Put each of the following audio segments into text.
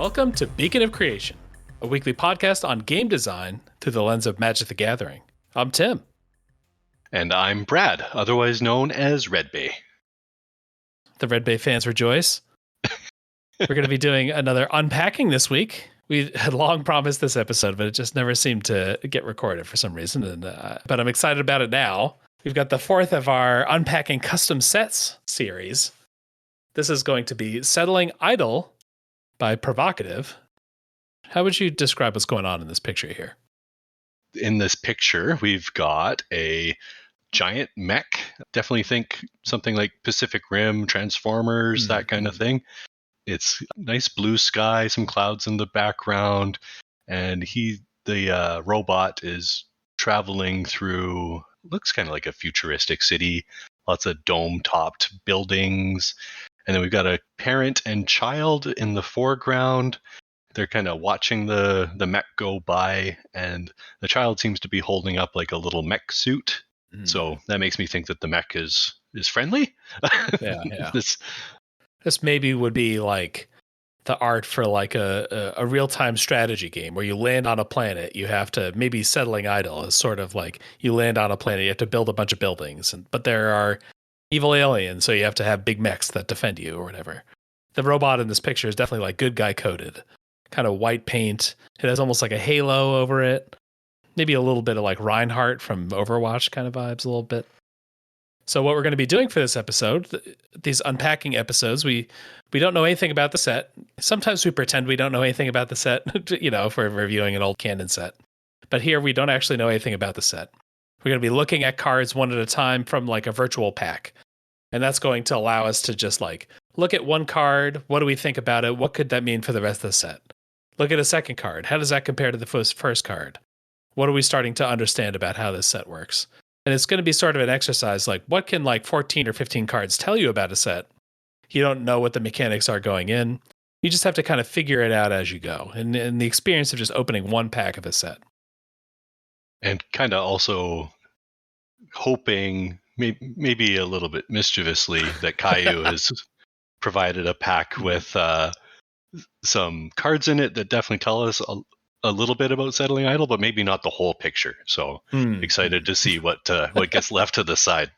Welcome to Beacon of Creation, a weekly podcast on game design through the lens of Magic the Gathering. I'm Tim. And I'm Brad, otherwise known as Red Bay. The Red Bay fans rejoice. We're going to be doing another Unpacking this week. We had long promised this episode, but it just never seemed to get recorded for some reason. But I'm excited about it now. We've got the fourth of our Unpacking Custom Sets series. This is going to be Settling Idyll by Provocative. How would you describe what's going on in this picture here? In this picture, we've got a giant mech. Definitely think something like Pacific Rim, Transformers, that kind of thing. It's nice blue sky, some clouds in the background, and the robot is traveling through, looks kind of like a futuristic city, lots of dome-topped buildings. And then we've got a parent and child in the foreground. They're kind of watching the mech go by, and the child seems to be holding up like a little mech suit. So that makes me think that the mech is friendly. Yeah. This maybe would be like the art for like a real-time strategy game where you land on a planet. You have to, maybe Settling Idyll is sort of like you land on a planet, you have to build a bunch of buildings, but there are evil aliens, so you have to have big mechs that defend you or whatever. The robot in this picture is definitely like good guy coded, kind of white paint. It has almost like a halo over it. Maybe a little bit of like Reinhardt from Overwatch kind of vibes a little bit. So what we're going to be doing for this episode, these Unpacking episodes, we don't know anything about the set. Sometimes we pretend we don't know anything about the set, if we're reviewing an old canon set. But here we don't actually know anything about the set. We're going to be looking at cards one at a time from like a virtual pack. And that's going to allow us to just like look at one card. What do we think about it? What could that mean for the rest of the set? Look at a second card. How does that compare to the first card? What are we starting to understand about how this set works? And it's going to be sort of an exercise like, what can like 14 or 15 cards tell you about a set? You don't know what the mechanics are going in. You just have to kind of figure it out as you go. And the experience of just opening one pack of a set. And kind of also hoping, maybe a little bit mischievously, that Caillou has provided a pack with some cards in it that definitely tell us a little bit about Settling Idyll, but maybe not the whole picture. So excited to see what gets left to the side.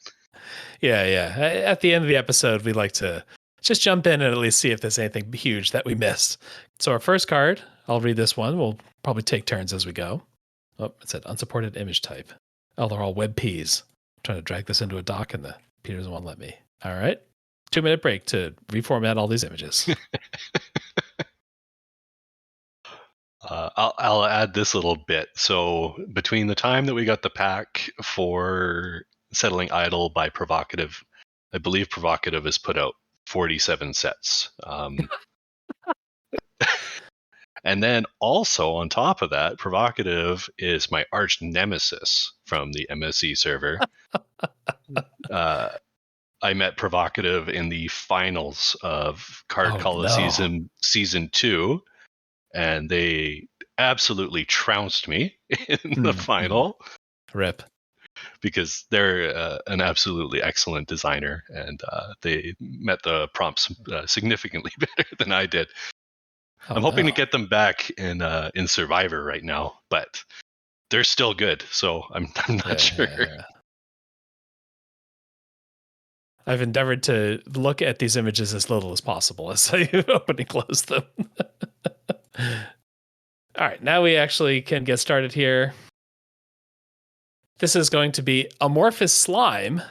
Yeah. At the end of the episode, we like to just jump in and at least see if there's anything huge that we missed. So our first card, I'll read this one. We'll probably take turns as we go. Oh, it said unsupported image type. Oh, they're all WebPs. I'm trying to drag this into a doc and the computer doesn't want to let me. All right. 2-minute break to reformat all these images. I'll add this little bit. So between the time that we got the pack for Settling Idyll by Provocative, I believe Provocative has put out 47 sets. And then also on top of that, Provocative is my arch nemesis from the MSC server. I met Provocative in the finals of Card Coliseum Season 2. And they absolutely trounced me in the final. Rip. Because they're an absolutely excellent designer, and they met the prompts significantly better than I did. I'm hoping to get them back in Survivor right now, but they're still good, so I'm not sure. Yeah. I've endeavored to look at these images as little as possible as I open and close them. All right, now we actually can get started here. This is going to be Amorphous Slime,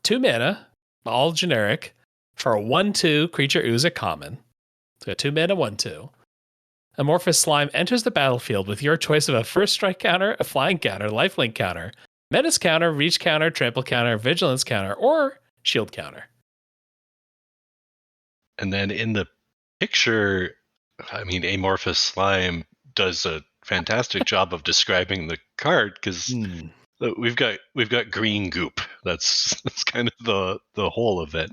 2 mana, all generic, for a 1/2 creature ooze at common. So a 2 mana 1/2. Amorphous Slime enters the battlefield with your choice of a first strike counter, a flying counter, lifelink counter, menace counter, reach counter, trample counter, vigilance counter, or shield counter. And then in the picture, I mean, Amorphous Slime does a fantastic job of describing the card because we've got green goop. That's kind of the whole of it.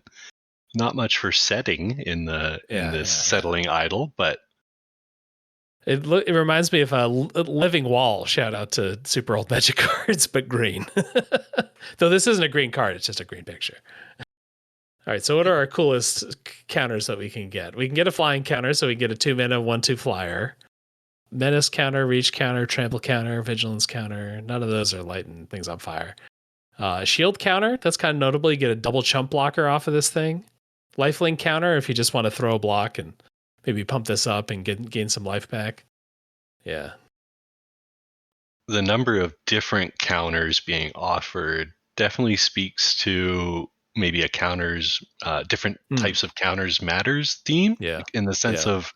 Not much for setting in this Settling Idyll, but it reminds me of a Living Wall. Shout out to super old Magic cards, but green. Though this isn't a green card; it's just a green picture. All right, so what are our coolest counters that we can get? We can get a flying counter, so we can get a 2-mana 1/2 flyer. Menace counter, reach counter, trample counter, vigilance counter. None of those are lighting things on fire. Shield counter, that's kind of notable. You get a double chump blocker off of this thing. Lifelink counter, if you just want to throw a block and maybe pump this up and gain some life back. Yeah. The number of different counters being offered definitely speaks to maybe a counters, different types of counters matters theme. Yeah. Like in the sense of,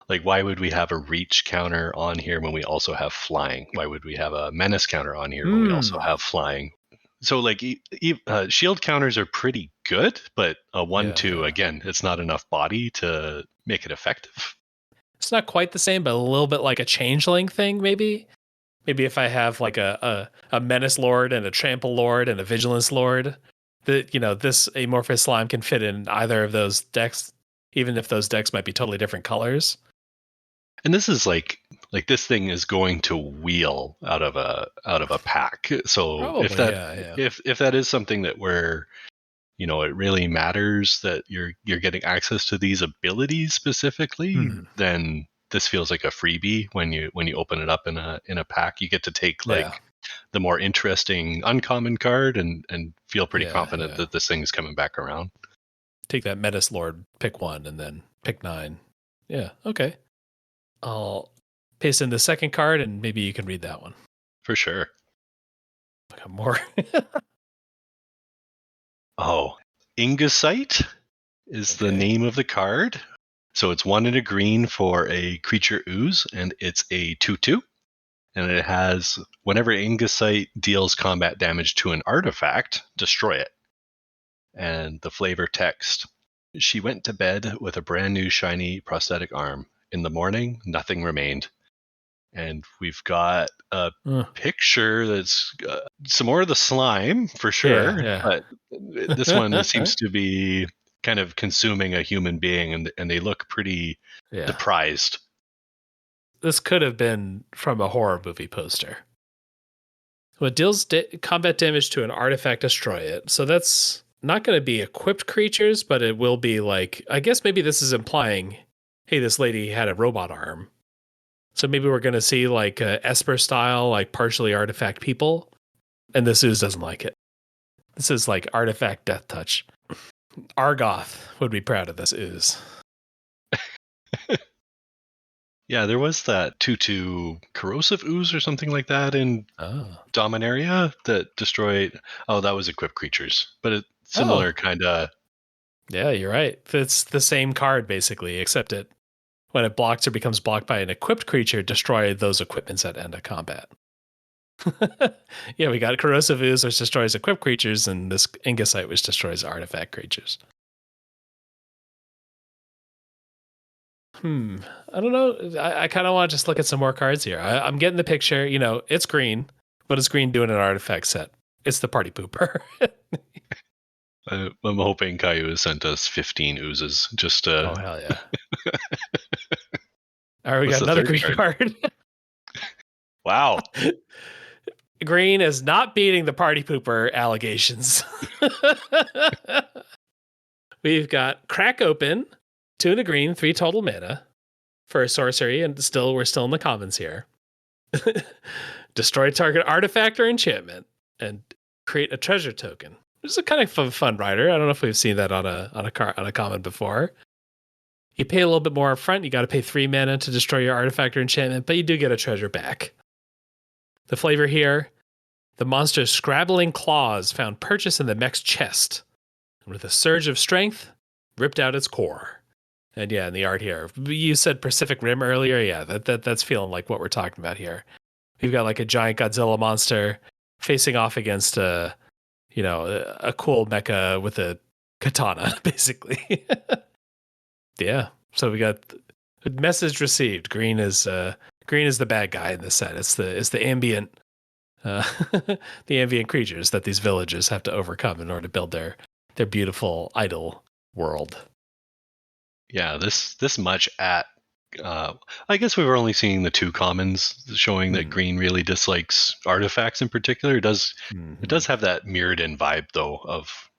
like, why would we have a reach counter on here when we also have flying? Why would we have a menace counter on here when we also have flying? So, like, shield counters are pretty good, but a 1/2, again, it's not enough body to make it effective. It's not quite the same, but a little bit like a changeling thing, maybe. Maybe if I have like a menace lord and a trample lord and a vigilance lord, that this amorphous slime can fit in either of those decks, even if those decks might be totally different colors. And this is like this thing is going to wheel out of a pack. So Probably, if that is something that where it really matters that you're getting access to these abilities specifically, then this feels like a freebie when you open it up in a pack. You get to take like the more interesting uncommon card and feel pretty confident that this thing is coming back around. Take that menace lord, pick 1, and then pick 9. Yeah, okay. I'll paste in the second card, and maybe you can read that one. For sure. I got more. Ingusite is the name of the card. So it's 1 and a green for a creature ooze, and it's a 2/2. And it has, whenever Ingusite deals combat damage to an artifact, destroy it. And the flavor text: she went to bed with a brand new shiny prosthetic arm. In the morning, nothing remained. And we've got a picture that's some more of the slime, for sure. But this one seems to be kind of consuming a human being, and they look pretty surprised. This could have been from a horror movie poster. When it deals combat damage to an artifact, destroy it. So that's not going to be equipped creatures, but it will be like, I guess maybe this is implying, hey, this lady had a robot arm. So maybe we're going to see like Esper style, like partially artifact people. And this ooze doesn't like it. This is like artifact death touch. Argoth would be proud of this ooze. Yeah, there was that 2/2 corrosive ooze or something like that in Dominaria that destroyed. Oh, that was equipped creatures, but it's similar kind of. Yeah, you're right. It's the same card basically, except when it blocks or becomes blocked by an equipped creature, destroy those equipments at end of combat. Yeah, we got corrosive ooze, which destroys equipped creatures, and this Ingusite, which destroys artifact creatures. I don't know. I kind of want to just look at some more cards here. I'm getting the picture. It's green. What is green doing in an artifact set? It's the party pooper. I'm hoping Caillou has sent us 15 oozes just to... Oh, hell yeah. All right, we got another green card. Wow. Green is not beating the party pooper allegations. We've got Crack Open, 2 and a green, 3 total mana for a sorcery, and we're still in the commons here. Destroy target artifact or enchantment, and create a treasure token. This is a kind of fun rider. I don't know if we've seen that on a common before. You pay a little bit more up front. You got to pay 3 mana to destroy your artifact or enchantment, but you do get a treasure back. The flavor here: the monster's scrabbling claws found purchase in the mech's chest, and with a surge of strength, ripped out its core. And yeah, in the art here, you said Pacific Rim earlier. Yeah, that's feeling like what we're talking about here. We've got like a giant Godzilla monster facing off against a cool mecha with a katana, basically. Yeah. So we got message received. Green is the bad guy in this set. It's the ambient the ambient creatures that these villages have to overcome in order to build their beautiful idle world. Yeah, this much at I guess we were only seeing the 2 commons, showing that green really dislikes artifacts in particular. It does have that mirrored in vibe though of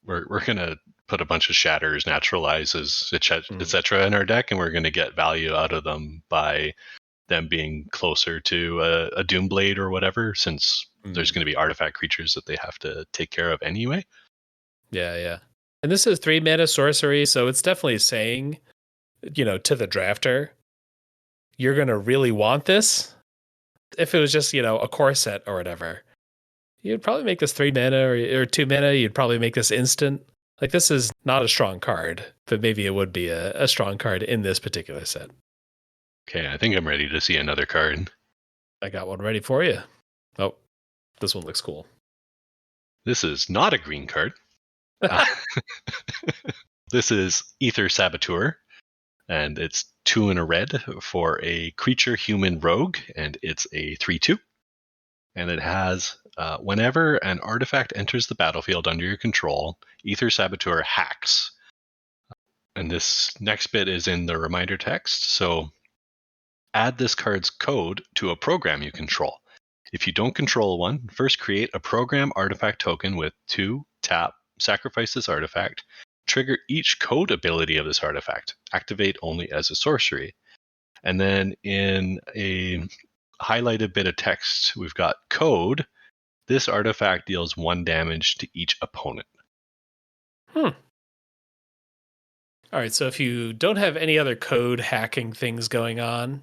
we're gonna put a bunch of shatters, naturalizes, etc. in our deck, and we're going to get value out of them by them being closer to a Doomblade or whatever, since there's going to be artifact creatures that they have to take care of anyway. Yeah. And this is 3 mana sorcery, so it's definitely saying, to the drafter, you're going to really want this. If it was just, a core set or whatever, you'd probably make this 3 mana or 2 mana. You'd probably make this instant. Like, this is not a strong card, but maybe it would be a strong card in this particular set. Okay, I think I'm ready to see another card. I got one ready for you. Oh, this one looks cool. This is not a green card. This is Aether Saboteur, and it's 2 and a red for a creature human rogue, and it's a 3/2. And it has, whenever an artifact enters the battlefield under your control, Aether Saboteur hacks. And this next bit is in the reminder text, so add this card's code to a program you control. If you don't control one, first create a program artifact token with 2, tap, sacrifice this artifact, trigger each code ability of this artifact, activate only as a sorcery. And then in a highlighted bit of text, we've got code. This artifact deals 1 damage to each opponent. All right, so if you don't have any other code hacking things going on,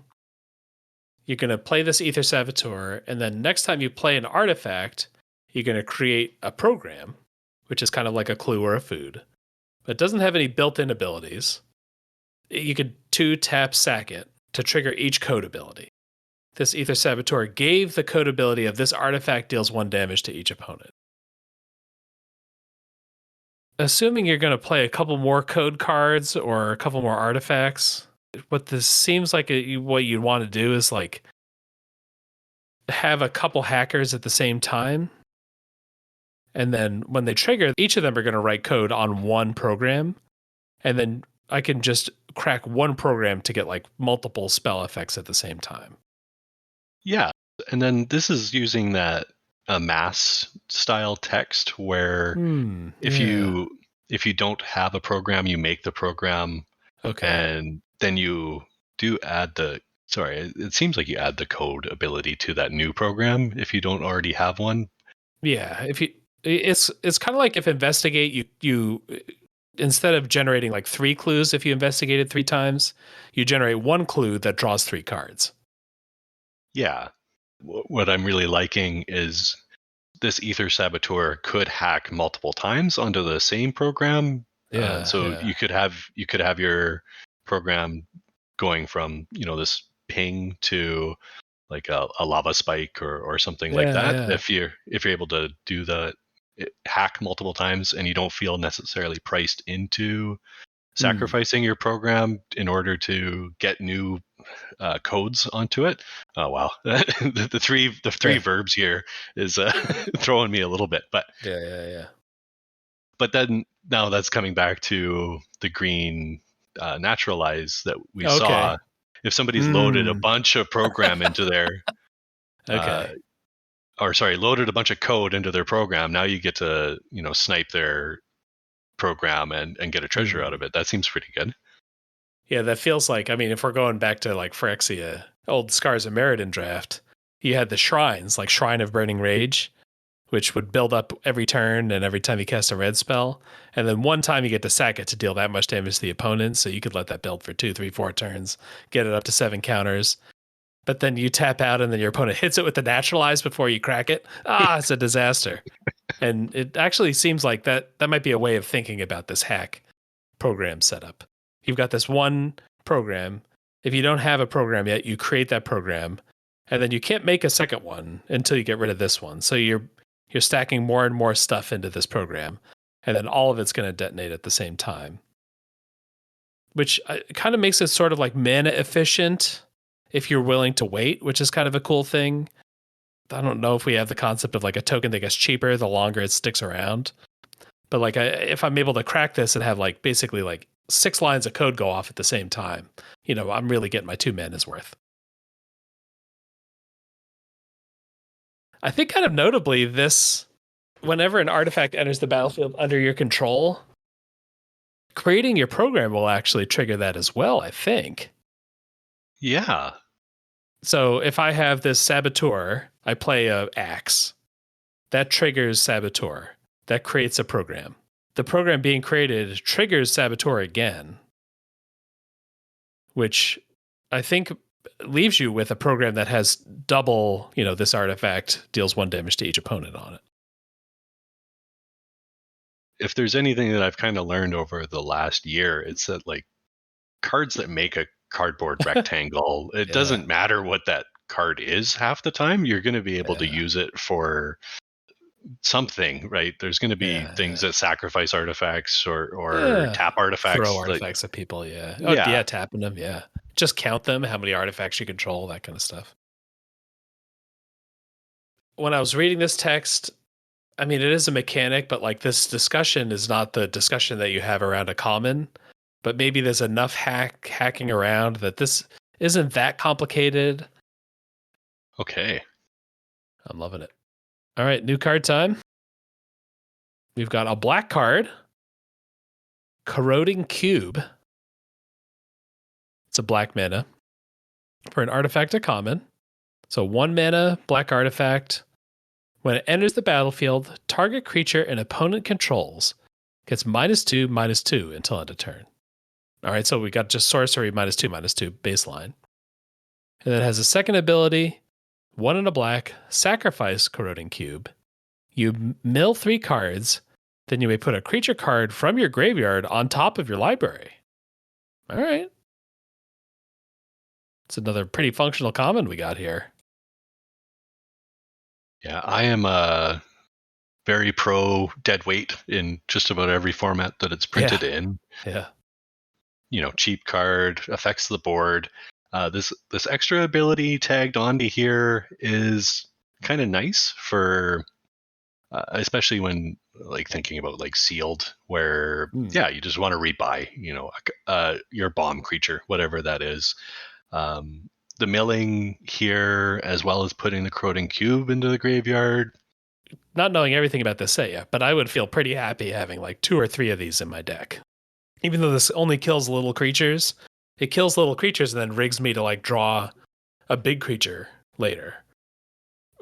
you're going to play this Aether Saboteur, and then next time you play an artifact, you're going to create a program, which is kind of like a clue or a food, but it doesn't have any built-in abilities. You could 2-tap sack it to trigger each code ability. This Aether Saboteur gave the code ability of this artifact deals 1 damage to each opponent. Assuming you're going to play a couple more code cards or a couple more artifacts, what this seems like what you'd want to do is like have a couple hackers at the same time. And then when they trigger, each of them are going to write code on one program. And then I can just crack one program to get like multiple spell effects at the same time. Yeah. And then this is using that mass style text where if you don't have a program, you make the program. Okay. And then you do add it seems like you add the code ability to that new program if you don't already have one. Yeah, it's kind of like if investigate, you instead of generating like 3 clues, if you investigated 3 times, you generate 1 clue that draws 3 cards. Yeah. What I'm really liking is this Aether Saboteur could hack multiple times onto the same program. You could have your program going from this ping to like a lava spike or something like that. Yeah. If you're able to do the hack multiple times and you don't feel necessarily priced into sacrificing your program in order to get new codes onto it. Oh wow, the three verbs here is throwing me a little bit, but yeah. But then now that's coming back to the green naturalize that we saw. If somebody's loaded a bunch of program into their loaded a bunch of code into their program, now you get to snipe their program and get a treasure out of it. That seems pretty good. Yeah, that feels like, I mean, if we're going back to like Phyrexia, old Scars of Meriden draft, you had the shrines, like Shrine of Burning Rage, which would build up every turn and every time you cast a red spell. And then one time you get to sack it to deal that much damage to the opponent. So you could let that build for 2, 3, 4 turns, get it up to 7 counters. But then you tap out and then your opponent hits it with the naturalize before you crack it. It's a disaster. And it actually seems like that might be a way of thinking about this hack program setup. You've got this one program. If you don't have a program yet, you create that program. And then you can't make a second one until you get rid of this one. So you're stacking more and more stuff into this program, and then all of it's going to detonate at the same time, which kind of makes it sort of like mana efficient if you're willing to wait, which is kind of a cool thing. I don't know if we have the concept of like a token that gets cheaper the longer it sticks around, but like if I'm able to crack this and have like basically like 6 lines of code go off at the same time, I'm really getting my 2 mana's worth. I think kind of notably this, whenever an artifact enters the battlefield under your control, creating your program will actually trigger that as well, I think. Yeah. So if I have this Saboteur, I play a axe. That triggers Saboteur. That creates a program. The program being created triggers Saboteur again, which I think leaves you with a program that has double, this artifact deals 1 damage to each opponent on it. If there's anything that I've kind of learned over the last year, it's that like cards that make a cardboard rectangle, it doesn't matter what that card is half the time. You're going to be able to use it for something, right? There's going to be things that sacrifice artifacts or tap artifacts. Throw artifacts at people, yeah. Oh, yeah, tapping them, yeah. Just count them, how many artifacts you control, that kind of stuff. When I was reading this text, I mean, it is a mechanic, but like this discussion is not the discussion that you have around a common. But maybe there's enough hacking around that this isn't that complicated. Okay. I'm loving it. All right, new card time. We've got a black card, Corroding Cube. It's a black mana for an artifact to common. So 1 mana, black artifact. When it enters the battlefield, target creature an opponent controls gets -2/-2 until end of turn. All right, so we got just sorcery -2/-2 baseline. And then it has a second ability, 1 and a black, sacrifice Corroding Cube. You mill 3 cards, then you may put a creature card from your graveyard on top of your library. All right. It's another pretty functional common we got here. Yeah, I am very pro deadweight in just about every format that it's printed in. Yeah. Cheap card, affects the board. This extra ability tagged onto here is kind of nice for, especially when like thinking about like sealed, where you just want to rebuy, your bomb creature, whatever that is. The milling here, as well as putting the Corroding Cube into the graveyard. Not knowing everything about this set yet, but I would feel pretty happy having like 2 or 3 of these in my deck. Even though this only kills little creatures, it kills little creatures and then rigs me to like draw a big creature later.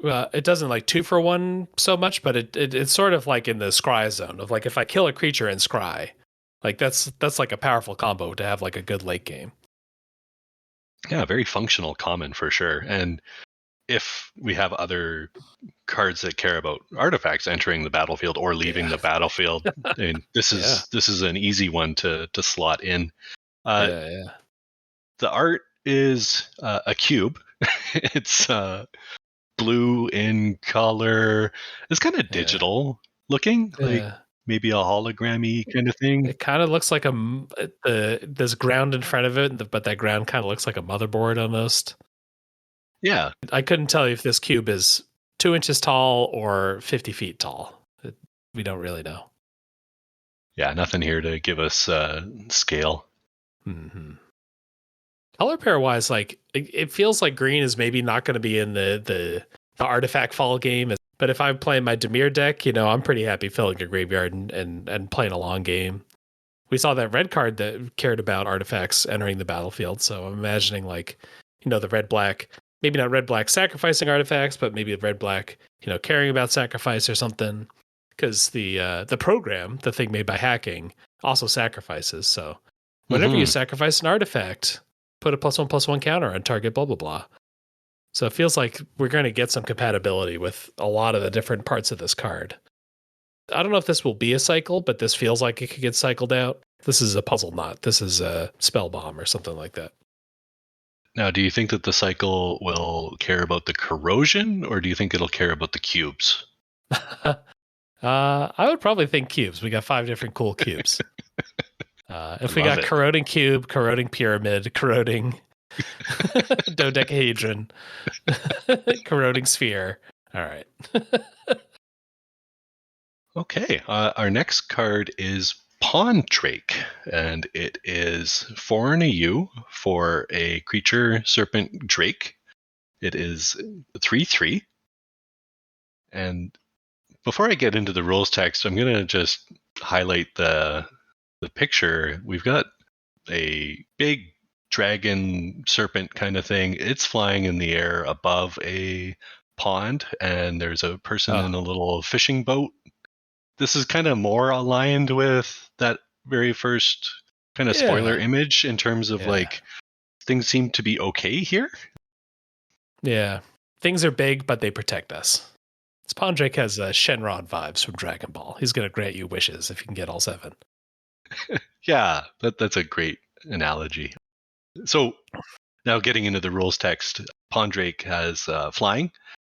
It doesn't like 2 for 1 so much, but it's sort of like in the scry zone of like if I kill a creature and scry, like that's like a powerful combo to have like a good late game. Yeah, very functional common for sure. And if we have other cards that care about artifacts entering the battlefield or leaving the battlefield, and this is an easy one to slot in. The art is a cube. It's blue in color. It's kind of digital looking, like maybe a hologrammy kind of thing. It kind of looks like there's ground in front of it, but that ground kind of looks like a motherboard almost. Yeah. I couldn't tell you if this cube is 2 inches tall or 50 feet tall. We don't really know. Yeah, nothing here to give us scale. Mm-hmm. Color pair wise, like it feels like green is maybe not going to be in the artifact fall game. But if I'm playing my Dimir deck, I'm pretty happy filling a graveyard and playing a long game. We saw that red card that cared about artifacts entering the battlefield. So I'm imagining like, the red-black, maybe not red-black sacrificing artifacts, but maybe red-black, caring about sacrifice or something. Because the program, the thing made by hacking, also sacrifices. So whenever you sacrifice an artifact, put a +1/+1 counter on target, blah, blah, blah. So it feels like we're going to get some compatibility with a lot of the different parts of this card. I don't know if this will be a cycle, but this feels like it could get cycled out. This is a puzzle knot. This is a spell bomb or something like that. Now, do you think that the cycle will care about the corrosion, or do you think it'll care about the cubes? I would probably think cubes. We got 5 different cool cubes. If we got Corroding Cube, Corroding Pyramid, Corroding Dodecahedron, Corroding Sphere. All right. Okay. Our next card is Pawn Drake, and it is 4 and a U for a creature serpent drake. It is 3/3. And before I get into the rules text, I'm going to just highlight the the picture, we've got a big dragon serpent kind of thing. It's flying in the air above a pond, and there's a person in a little fishing boat. This is kind of more aligned with that very first kind of spoiler image in terms of like things seem to be okay here. Yeah. Things are big, but they protect us. Pondrake has Shenron vibes from Dragon Ball. He's going to grant you wishes if you can get all 7. Yeah, that's a great analogy. So now getting into the rules text, Pondrake has flying,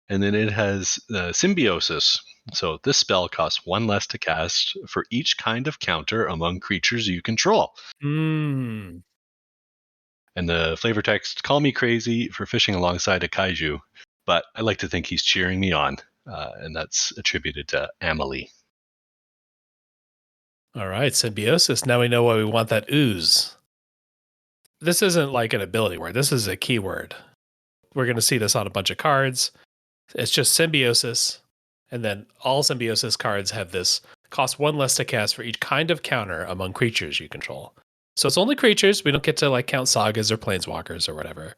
and then it has symbiosis. So this spell costs 1 less to cast for each kind of counter among creatures you control. Mm. And the flavor text, call me crazy for fishing alongside a kaiju, but I like to think he's cheering me on, and that's attributed to Amelie. All right, symbiosis. Now we know why we want that ooze. This isn't like an ability word. This is a keyword. We're going to see this on a bunch of cards. It's just symbiosis. And then all symbiosis cards have this cost 1 less to cast for each kind of counter among creatures you control. So it's only creatures. We don't get to like count sagas or planeswalkers or whatever.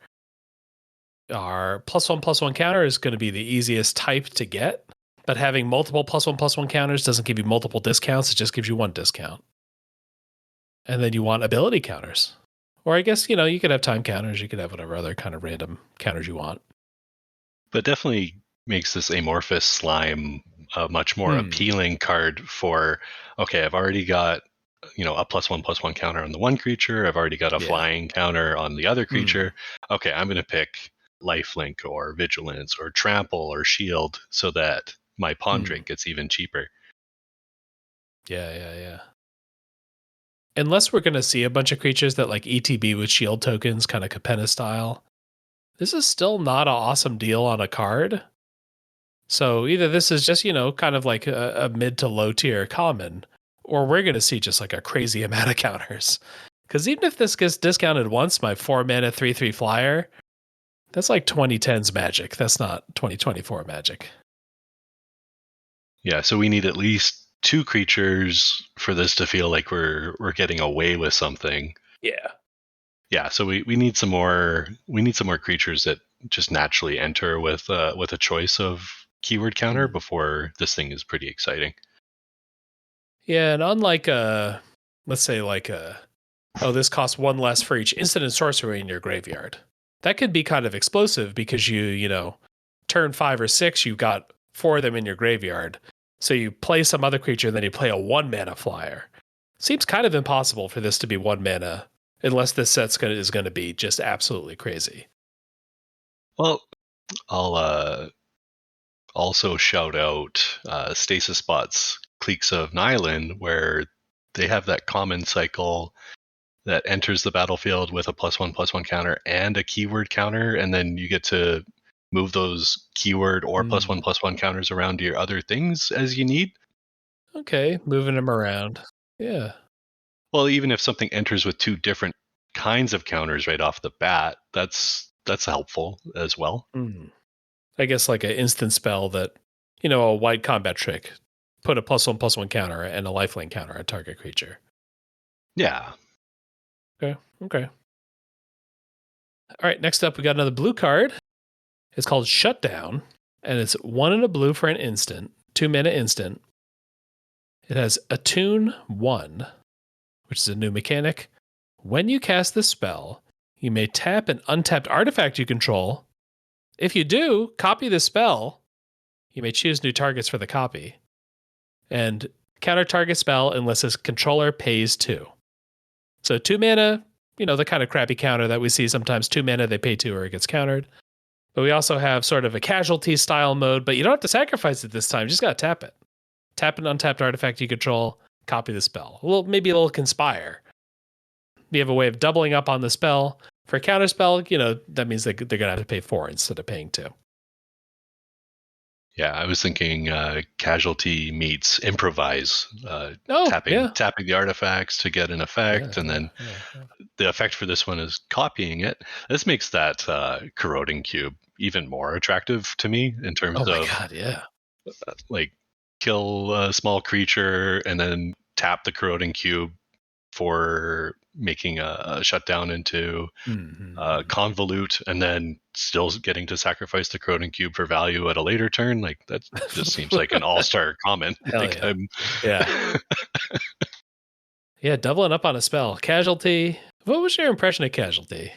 Our +1/+1 counter is going to be the easiest type to get. But having multiple +1/+1 counters doesn't give you multiple discounts. It just gives you 1 discount. And then you want ability counters. Or I guess, you could have time counters. You could have whatever other kind of random counters you want. But definitely makes this amorphous slime a much more appealing card for, okay, I've already got, a +1/+1 counter on the one creature. I've already got a flying counter on the other creature. Okay, I'm going to pick lifelink or vigilance or trample or shield so that my Pondrake gets even cheaper. Yeah. Unless we're going to see a bunch of creatures that like ETB with shield tokens, kind of Capenna style, this is still not an awesome deal on a card. So either this is just, kind of like a mid to low tier common, or we're going to see just like a crazy amount of counters. Because even if this gets discounted once, my 4 mana 3/3 flyer, that's like 2010s Magic. That's not 2024 Magic. Yeah, so we need at least 2 creatures for this to feel like we're getting away with something. Yeah, so we need some more creatures that just naturally enter with a choice of keyword counter before this thing is pretty exciting. Yeah, and unlike let's say like this costs 1 less for each instant and sorcery in your graveyard. That could be kind of explosive because you turn 5 or 6, you've got 4 of them in your graveyard. So you play some other creature, and then you play a 1 mana flyer. Seems kind of impossible for this to be 1 mana, unless this set is going to be just absolutely crazy. Well, I'll also shout out Stasis Spot's Cliques of Nylon, where they have that common cycle that enters the battlefield with a +1/+1 counter and a keyword counter, and then you get to move those keyword or +1/+1 counters around to your other things as you need. Okay, moving them around. Yeah. Well, even if something enters with 2 different kinds of counters right off the bat, that's helpful as well. I guess like an instant spell that, a white combat trick, put a +1/+1 counter and a lifelink counter on target creature. Yeah. Okay. All right, next up, we got another blue card. It's called Shutdown, and it's 1 and a blue for an instant, 2 mana instant. It has Attune 1, which is a new mechanic. When you cast this spell, you may tap an untapped artifact you control. If you do, copy the spell. You may choose new targets for the copy. And counter target spell unless its controller pays 2. So 2 mana, the kind of crappy counter that we see sometimes. 2 mana, they pay 2 or it gets countered. But we also have sort of a casualty style mode, but you don't have to sacrifice it this time. You just got to tap it. Tap an untapped artifact you control, copy the spell. Maybe a little conspire. You have a way of doubling up on the spell. For a counter spell, that means they're going to have to pay 4 instead of paying 2. Yeah, I was thinking casualty meets improvise. Tapping the artifacts to get an effect, and then the effect for this one is copying it. This makes that corroding cube even more attractive to me in terms of like kill a small creature and then tap the corroding cube, for making a shutdown into convolute, and then still getting to sacrifice the Cronin Cube for value at a later turn. Like, that just seems like an all-star comment. Hell like, yeah. Yeah, doubling up on a spell. Casualty. What was your impression of Casualty?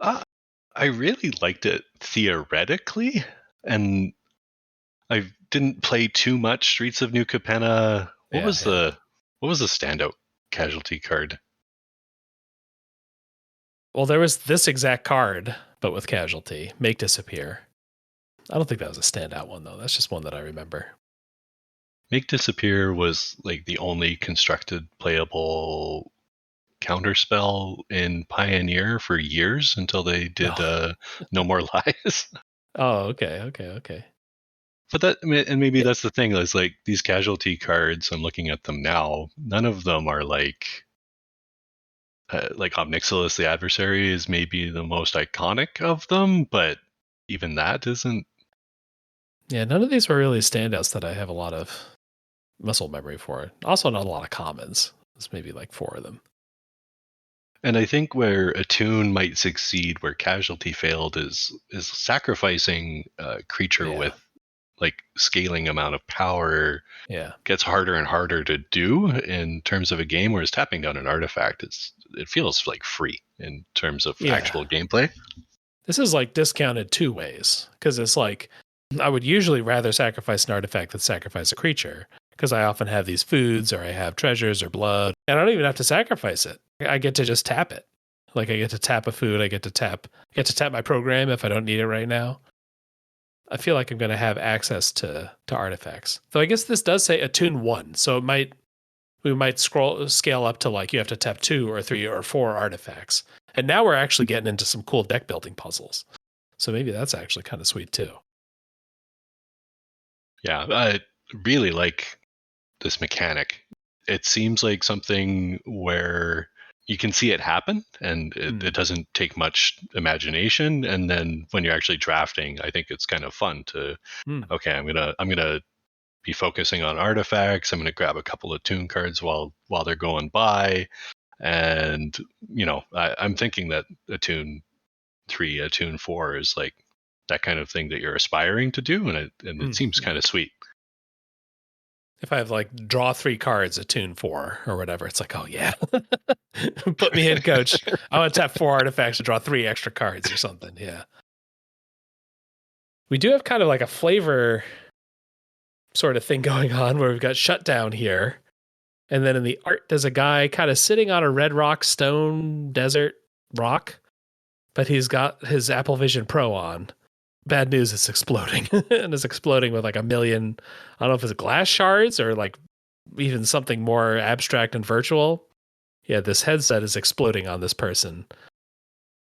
I really liked it theoretically, and I didn't play too much Streets of New Capenna. What was the standout Casualty card? Well, there was this exact card, but with Casualty. Make Disappear. I don't think that was a standout one, though. That's just one that I remember. Make Disappear was like the only constructed playable counterspell in Pioneer for years until they did No More Lies. Oh, okay. But that, I mean, and maybe that's the thing, is like these Casualty cards, I'm looking at them now, none of them are like Omnixilus the Adversary is maybe the most iconic of them, but even that isn't. Yeah, none of these were really standouts that I have a lot of muscle memory for. Also, not a lot of commons. There's maybe like 4 of them. And I think where Attune might succeed, where Casualty failed, is sacrificing a creature with like scaling amount of power. Gets harder and harder to do in terms of a game, whereas tapping down an artifact, it feels like free in terms of actual gameplay. This is like discounted 2 ways, because it's like I would usually rather sacrifice an artifact than sacrifice a creature, because I often have these foods or I have treasures or blood, and I don't even have to sacrifice it. I get to just tap it. Like, I get to tap a food, I get to tap my program if I don't need it right now. I feel like I'm going to have access to artifacts. Though I guess this does say Attune 1, so we might scale up to like you have to tap 2 or 3 or 4 artifacts. And now we're actually getting into some cool deck building puzzles. So maybe that's actually kind of sweet too. Yeah, I really like this mechanic. It seems like something where you can see it happen, and it doesn't take much imagination. And then when you're actually drafting, I think it's kind of fun to, okay, I'm gonna be focusing on artifacts. I'm gonna grab a couple of Attune cards while they're going by, and I'm thinking that Attune 3, Attune 4 is like that kind of thing that you're aspiring to do, and it seems kind of sweet. If I have like draw 3 cards, Attune 4 or whatever, it's like, oh yeah, put me in, coach. I want to tap 4 artifacts to draw 3 extra cards or something. Yeah. We do have kind of like a flavor sort of thing going on where we've got Shutdown here. And then in the art, there's a guy kind of sitting on a red rock stone desert rock, but he's got his Apple Vision Pro on. Bad news, it's exploding. And it's exploding with like 1 million, I don't know if it's glass shards or like even something more abstract and virtual. Yeah, this headset is exploding on this person.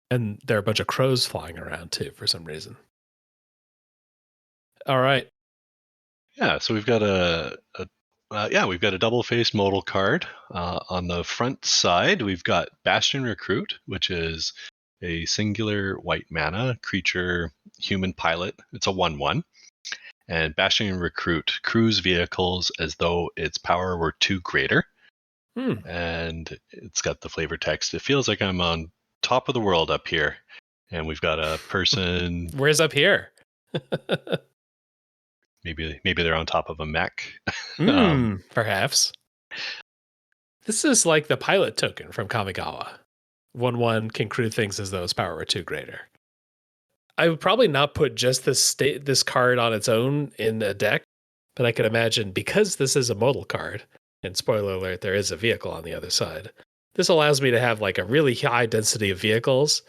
And there are a bunch of crows flying around too for some reason. All right. Yeah, so we've got we've got a double-faced modal card. On the front side, we've got Bastion Recruit, which is a singular white mana creature human pilot. It's a 1/1. And Bastion Recruit crews vehicles as though its power were 2 greater. And it's got the flavor text. It feels like I'm on top of the world up here. And we've got a person. Where's up here? Maybe they're on top of a mech. Perhaps. This is like the pilot token from Kamigawa. 1/1 can crew things as though its power were 2 greater. I would probably not put just this card on its own in a deck, but I could imagine because this is a modal card, and spoiler alert, there is a vehicle on the other side. This allows me to have like a really high density of vehicles,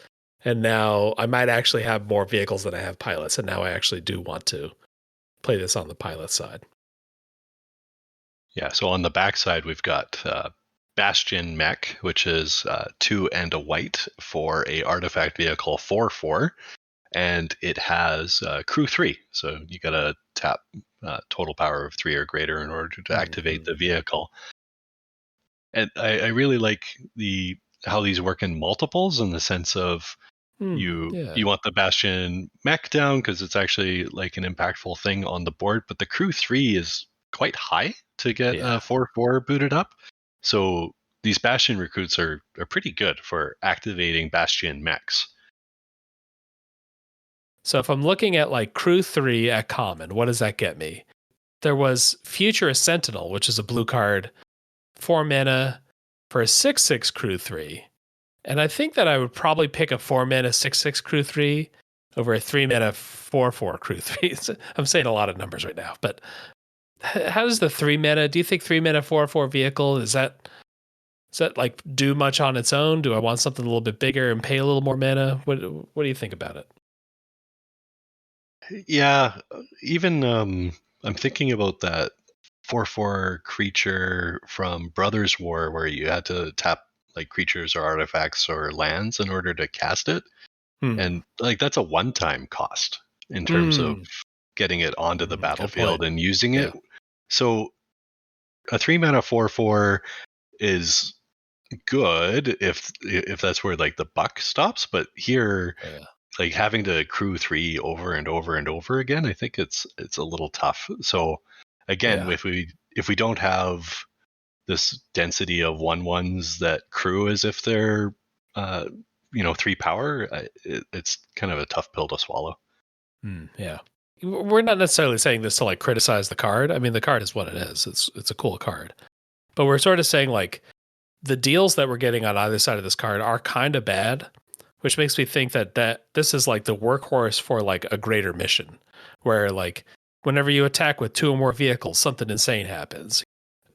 and now I might actually have more vehicles than I have pilots, and now I actually do want to play this on the pilot side. Yeah, so on the back side, we've got Bastion Mech, which is 2 and a white for a artifact vehicle 4/4, and it has crew 3. So you got to tap total power of 3 or greater in order to activate the vehicle. And I really like how these work in multiples, in the sense of you want the Bastion Mech down because it's actually like an impactful thing on the board, but the crew 3 is quite high to get 4/4 booted up. So these Bastion recruits are pretty good for activating Bastion mechs. So if I'm looking at like Crew 3 at common, what does that get me? There was Futurist Sentinel, which is a blue card, 4 mana for a 6/6 Crew 3. And I think that I would probably pick a 4 mana 6/6 Crew 3 over a 3 mana 4/4 Crew 3. I'm saying a lot of numbers right now, but how does the 3 mana, do you think 3 mana 4/4 vehicle, does that like do much on its own? Do I want something a little bit bigger and pay a little more mana? What do you think about it? Yeah, even I'm thinking about that 4/4 creature from Brothers War where you had to tap like creatures or artifacts or lands in order to cast it. And like that's a one-time cost in terms of getting it onto the battlefield and using it. So a 3 mana 4/4 is good if that's where like the buck stops, but here like having to crew 3 over and over and over again, I think it's a little tough. So again, if we don't have this density of 1/1s that crew as if they're 3 power, it's kind of a tough pill to swallow. Yeah, we're not necessarily saying this to like criticize the card. I mean, the card is what it is. It's a cool card, but we're sort of saying like the deals that we're getting on either side of this card are kind of bad, which makes me think that this is like the workhorse for like a greater mission, where like whenever you attack with 2 or more vehicles, something insane happens.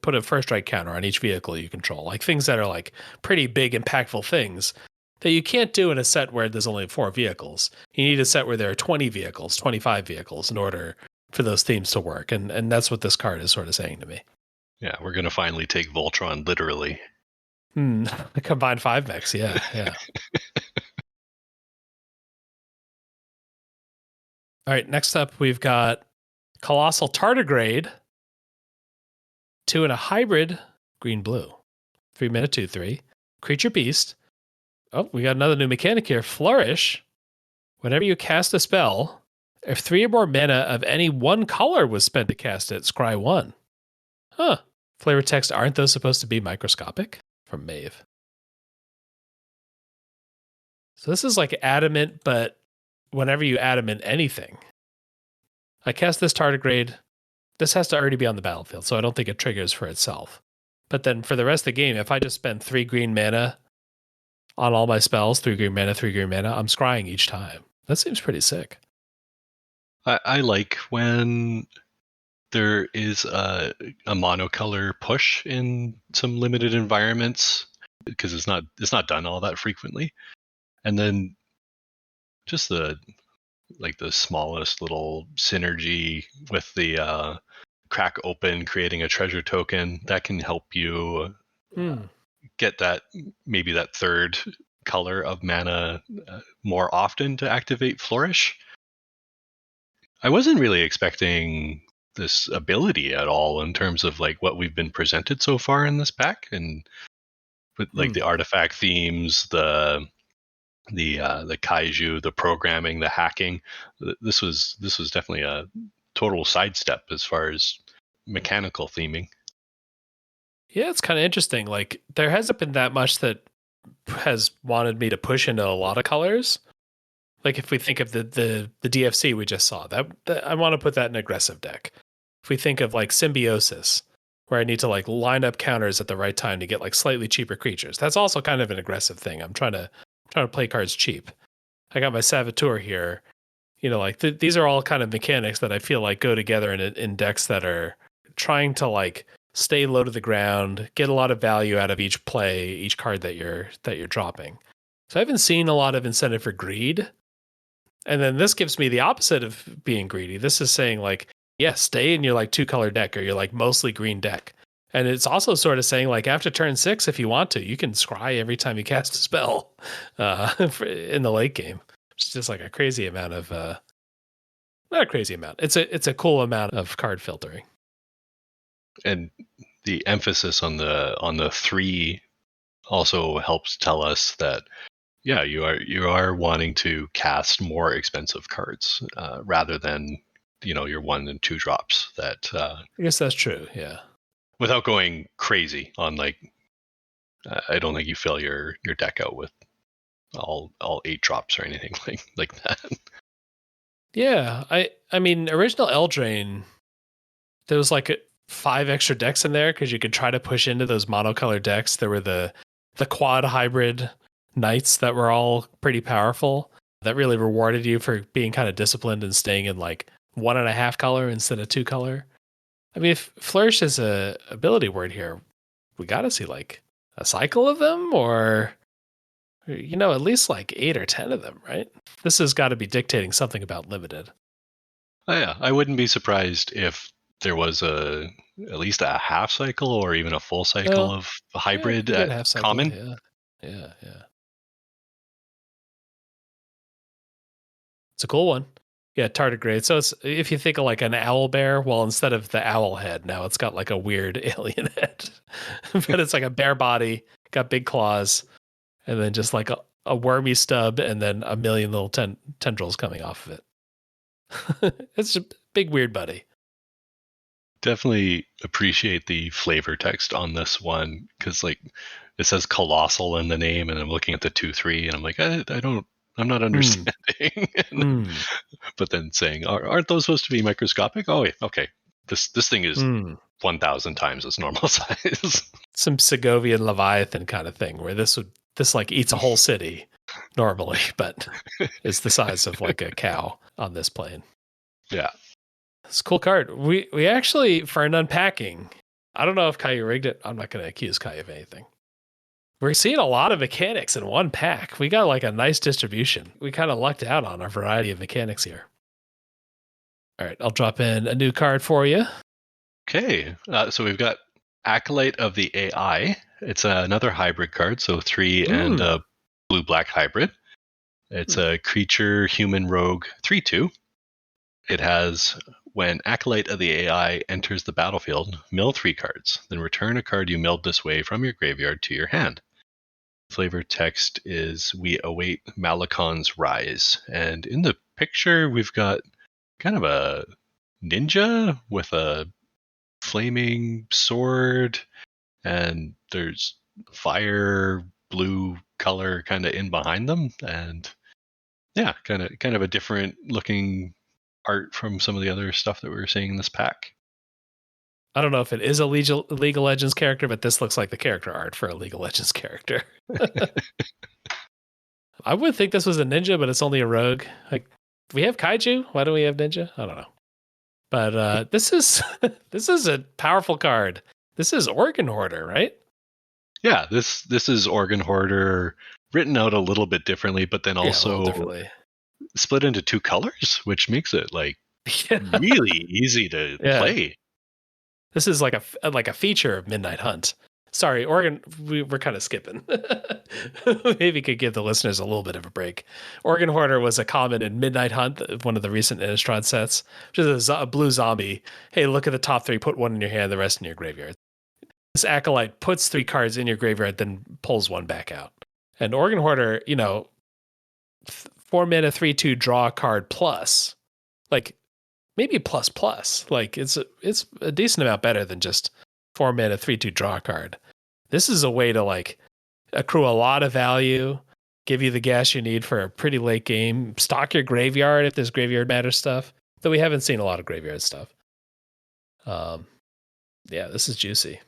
Put a first strike counter on each vehicle you control, like things that are like pretty big, impactful things that you can't do in a set where there's only 4 vehicles. You need a set where there are 20 vehicles, 25 vehicles in order for those themes to work. And that's what this card is sort of saying to me. Yeah, we're going to finally take Voltron literally. The combined 5 mechs, yeah. All right, next up we've got Colossal Tardigrade, 2 and a hybrid, green-blue. 3 mana 2/3. Creature beast. Oh, we got another new mechanic here. Flourish. Whenever you cast a spell, if 3 or more mana of any one color was spent to cast it, scry 1. Huh. Flavor text, aren't those supposed to be microscopic? From Maeve. So this is like adamant, but whenever you adamant anything. I cast this tardigrade. This has to already be on the battlefield, so I don't think it triggers for itself. But then for the rest of the game, if I just spend 3 green mana on all my spells, 3 green mana, 3 green mana, I'm scrying each time. That seems pretty sick. I like when there is a monocolor push in some limited environments because it's not done all that frequently. And then just the smallest little synergy with the crack open, creating a treasure token that can help you get that third color of mana more often to activate Flourish. I wasn't really expecting this ability at all in terms of like what we've been presented so far in this pack, and with like the artifact themes, the kaiju, the programming, the hacking. This was definitely a total sidestep as far as mechanical theming. Yeah, it's kind of interesting. Like there hasn't been that much that has wanted me to push into a lot of colors. Like if we think of the DFC we just saw, that I want to put that in aggressive deck. If we think of like Symbiosis, where I need to like line up counters at the right time to get like slightly cheaper creatures, that's also kind of an aggressive thing. I'm trying to play cards cheap. I got my Saboteur here. You know, like these are all kind of mechanics that I feel like go together in decks that are trying to like stay low to the ground, get a lot of value out of each play, each card that you're dropping. So I haven't seen a lot of incentive for greed. And then this gives me the opposite of being greedy. This is saying like, yeah, stay in your like 2-color deck or your like mostly green deck. And it's also sort of saying like after turn 6, if you want to, you can scry every time you cast a spell in the late game. It's just like a crazy amount of, not a crazy amount. It's a cool amount of card filtering. And the emphasis on the 3 also helps tell us that yeah, you are wanting to cast more expensive cards rather than your 1 and 2 drops. That I guess that's true. Yeah. without going crazy on like, I don't think you fill your deck out with all 8 drops or anything like that. Yeah, I mean, original Eldraine, there was like 5 extra decks in there because you could try to push into those monocolored decks. There were the quad hybrid knights that were all pretty powerful. That really rewarded you for being kind of disciplined and staying in like 1.5 color instead of 2 color. I mean, if Flourish is a ability word here, we got to see like a cycle of them, or at least like 8 or 10 of them, right? This has got to be dictating something about limited. Oh, yeah, I wouldn't be surprised if there was at least a half cycle or even a full cycle of hybrid good at half cycle. common. Yeah. It's a cool one. Yeah, tardigrade. So it's, if you think of like an owl bear, well, instead of the owl head, now it's got like a weird alien head, but it's like a bear body, got big claws, and then just like a wormy stub, and then a million little tendrils coming off of it. It's a big weird buddy. Definitely appreciate the flavor text on this one, because like it says colossal in the name, and I'm looking at the 2/3, and I'm like, I'm not understanding. But then saying, aren't those supposed to be microscopic? Oh, okay. This thing is 1,000 times its normal size. Some Segovian Leviathan kind of thing, where this like eats a whole city normally, but it's the size of like a cow on this plane. Yeah. It's a cool card. We actually, for an unpacking, I don't know if Caillou rigged it. I'm not going to accuse Caillou of anything. We're seeing a lot of mechanics in one pack. We got like a nice distribution. We kind of lucked out on a variety of mechanics here. All right, I'll drop in a new card for you. Okay, so we've got Acolyte of the AI. It's another hybrid card, so 3 and a blue-black hybrid. It's a creature, human, rogue, 3/2. It has, when Acolyte of the AI enters the battlefield, mill 3 cards. Then return a card you milled this way from your graveyard to your hand. Flavor text is, we await Malakon's rise. And in the picture, we've got kind of a ninja with a flaming sword, and there's fire blue color kind of in behind them, and yeah, kind of a different looking art from some of the other stuff that we were seeing in this pack. I don't know if it is a League of Legends character, but this looks like the character art for a League of Legends character. I would think this was a ninja, but it's only a rogue. Like, we have kaiju. Why don't we have ninja? I don't know. But this is a powerful card. This is Organ Hoarder, right? Yeah, this is Organ Hoarder written out a little bit differently, but then also split into 2 colors, which makes it like really easy to play. This is like a feature of Midnight Hunt. Sorry, Organ, we're kind of skipping. Maybe could give the listeners a little bit of a break. Organ Hoarder was a common in Midnight Hunt, one of the recent Innistrad sets, which is a blue zombie. Hey, look at the top 3, put 1 in your hand, the rest in your graveyard. This Acolyte puts 3 cards in your graveyard, then pulls 1 back out. And Organ Hoarder, 4 mana, 3/2, draw a card plus. Like, maybe plus. Like, it's a decent amount better than just 4 mana, 3/2, draw a card. This is a way to like accrue a lot of value, give you the gas you need for a pretty late game, stock your graveyard if there's graveyard matter stuff, though we haven't seen a lot of graveyard stuff. Yeah, this is juicy.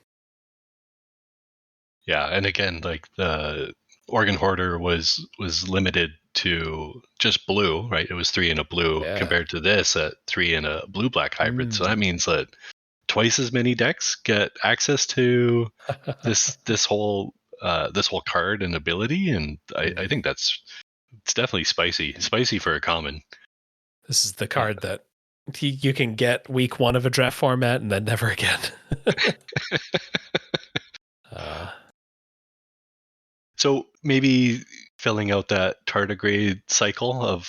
Yeah, and again, like the Organ Hoarder was limited to just blue, right? It was 3 in a blue compared to this at 3 in a blue-black hybrid. So that means that twice as many decks get access to this whole card and ability, and I think it's definitely spicy for a common. This is the card that you can get week 1 of a draft format and then never again. So maybe filling out that tardigrade cycle of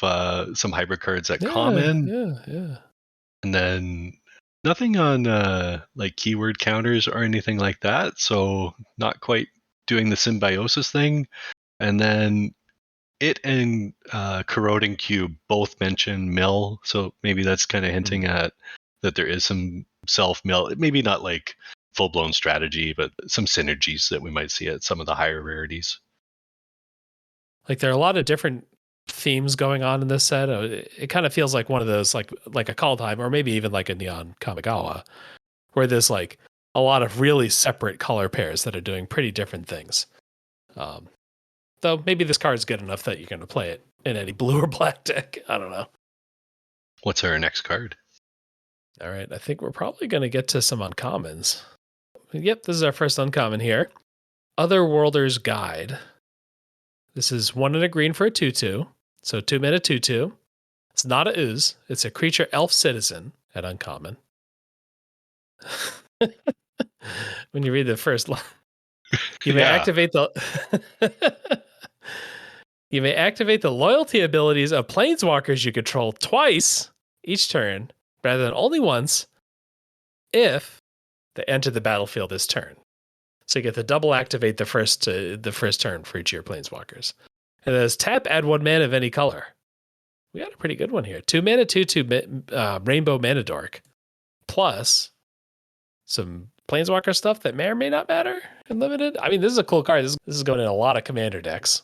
some hybrid cards at common. Yeah. And then nothing on like keyword counters or anything like that. So not quite doing the symbiosis thing. And then it and Corroding Cube both mention mill. So maybe that's kind of hinting at that there is some self mill. Maybe not like full-blown strategy, but some synergies that we might see at some of the higher rarities. Like there are a lot of different themes going on in this set. It kind of feels like one of those like a Kaldheim or maybe even like a Neon Kamigawa, where there's like a lot of really separate color pairs that are doing pretty different things. Though maybe this card is good enough that you're going to play it in any blue or black deck. I don't know. What's our next card? All right, I think we're probably going to get to some uncommons. Yep, this is our first uncommon here. Otherworlder's Guide. This is 1 and a green for a 2/2. So 2 mana 2/2. It's not a ooze. It's a creature elf citizen at uncommon. When you read the first line, you may activate the you may activate the loyalty abilities of planeswalkers you control twice each turn, rather than only once, if they enter the battlefield this turn. So you get to double activate the first turn for each of your planeswalkers. And as tap, add 1 mana of any color. We got a pretty good one here. 2 mana, 2/2 Rainbow Mana Dork. Plus some planeswalker stuff that may or may not matter in limited. I mean, this is a cool card. This is going in a lot of commander decks.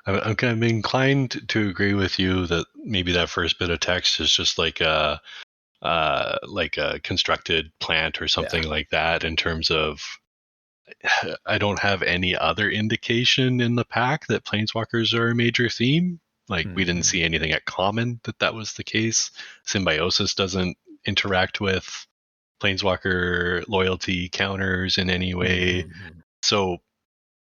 I'm kind of inclined to agree with you that maybe that first bit of text is just like a constructed plant or something like that, in terms of I don't have any other indication in the pack that planeswalkers are a major theme. Like we didn't see anything at common that was the case. Symbiosis doesn't interact with planeswalker loyalty counters in any way. So